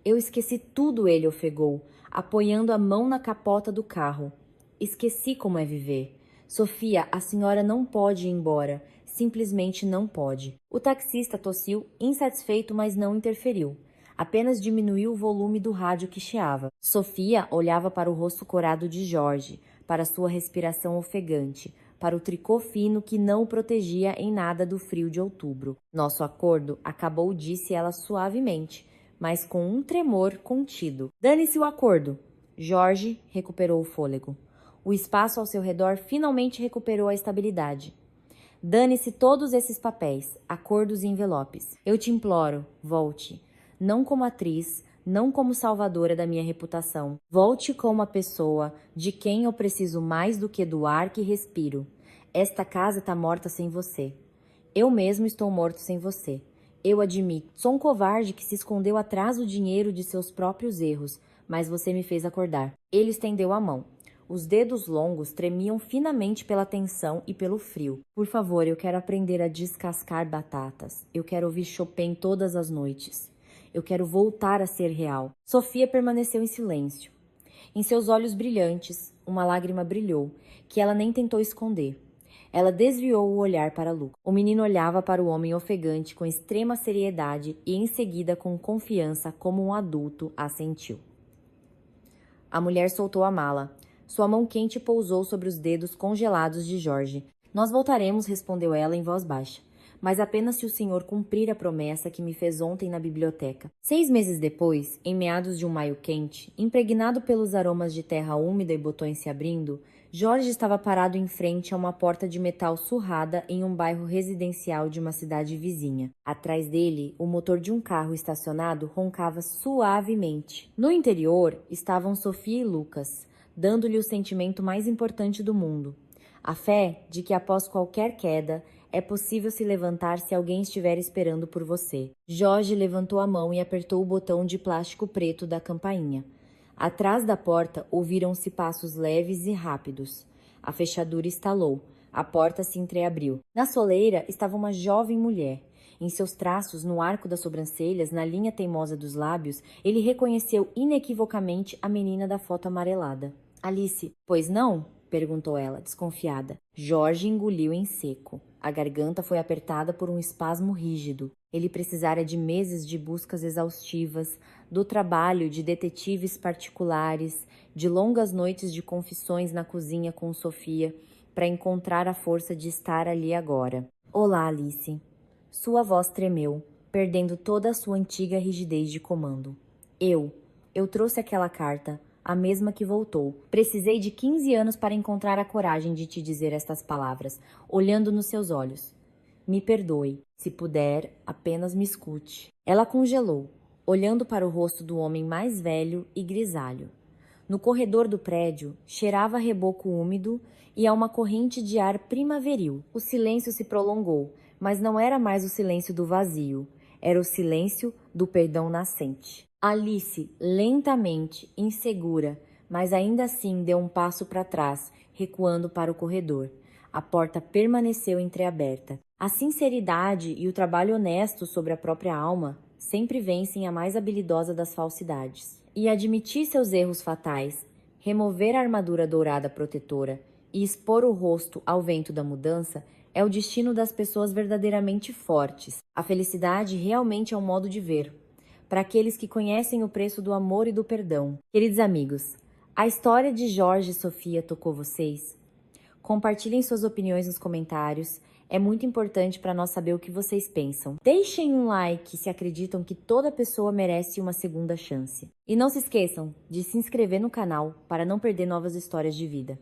esqueci tudo, ele ofegou, apoiando a mão na capota do carro. Esqueci como é viver. Sofia, a senhora não pode ir embora. Simplesmente não pode. O taxista tossiu, insatisfeito, mas não interferiu. Apenas diminuiu o volume do rádio que chiava. Sofia olhava para o rosto corado de Jorge, para sua respiração ofegante, para o tricô fino que não o protegia em nada do frio de outubro. Nosso acordo acabou, disse ela suavemente, mas com um tremor contido. Dane-se o acordo. Jorge recuperou o fôlego. O espaço ao seu redor finalmente recuperou a estabilidade. Dane-se todos esses papéis, acordos e envelopes. Eu te imploro, volte. Não como atriz, não como salvadora da minha reputação. Volte como a pessoa de quem eu preciso mais do que do ar que respiro. Esta casa está morta sem você. Eu mesmo estou morto sem você. Eu admito. Sou um covarde que se escondeu atrás do dinheiro de seus próprios erros, mas você me fez acordar. Ele estendeu a mão. Os dedos longos tremiam finamente pela tensão e pelo frio. Por favor, eu quero aprender a descascar batatas. Eu quero ouvir Chopin todas as noites. Eu quero voltar a ser real. Sofia permaneceu em silêncio. Em seus olhos brilhantes, uma lágrima brilhou, que ela nem tentou esconder. Ela desviou o olhar para Lucas. O menino olhava para o homem ofegante com extrema seriedade e, em seguida, com confiança, como um adulto, assentiu. A mulher soltou a mala. Sua mão quente pousou sobre os dedos congelados de Jorge. Nós voltaremos, respondeu ela em voz baixa. Mas apenas se o senhor cumprir a promessa que me fez ontem na biblioteca. 6 meses depois, em meados de um maio quente, impregnado pelos aromas de terra úmida e botões se abrindo, Jorge estava parado em frente a uma porta de metal surrada em um bairro residencial de uma cidade vizinha. Atrás dele, o motor de um carro estacionado roncava suavemente. No interior, estavam Sofia e Lucas, dando-lhe o sentimento mais importante do mundo. A fé de que após qualquer queda, é possível se levantar se alguém estiver esperando por você. Jorge levantou a mão e apertou o botão de plástico preto da campainha. Atrás da porta ouviram-se passos leves e rápidos. A fechadura estalou. A porta se entreabriu. Na soleira estava uma jovem mulher. Em seus traços, no arco das sobrancelhas, na linha teimosa dos lábios, ele reconheceu inequivocamente a menina da foto amarelada. Alice, pois não? Perguntou ela, desconfiada. Jorge engoliu em seco. A garganta foi apertada por um espasmo rígido. Ele precisara de meses de buscas exaustivas, do trabalho de detetives particulares, de longas noites de confissões na cozinha com Sofia, para encontrar a força de estar ali agora. Olá, Alice. Sua voz tremeu, perdendo toda a sua antiga rigidez de comando. Eu trouxe aquela carta. A mesma que voltou. Precisei de 15 anos para encontrar a coragem de te dizer estas palavras, olhando nos seus olhos. Me perdoe. Se puder, apenas me escute. Ela congelou, olhando para o rosto do homem mais velho e grisalho. No corredor do prédio, cheirava a reboco úmido e a uma corrente de ar primaveril. O silêncio se prolongou, mas não era mais o silêncio do vazio. Era o silêncio do perdão nascente. Alice, lentamente, insegura, mas ainda assim deu um passo para trás, recuando para o corredor. A porta permaneceu entreaberta. A sinceridade e o trabalho honesto sobre a própria alma sempre vencem a mais habilidosa das falsidades. E admitir seus erros fatais, remover a armadura dourada protetora e expor o rosto ao vento da mudança é o destino das pessoas verdadeiramente fortes. A felicidade realmente é um modo de ver, para aqueles que conhecem o preço do amor e do perdão. Queridos amigos, a história de Jorge e Sofia tocou vocês? Compartilhem suas opiniões nos comentários. É muito importante para nós saber o que vocês pensam. Deixem um like se acreditam que toda pessoa merece uma segunda chance. E não se esqueçam de se inscrever no canal para não perder novas histórias de vida.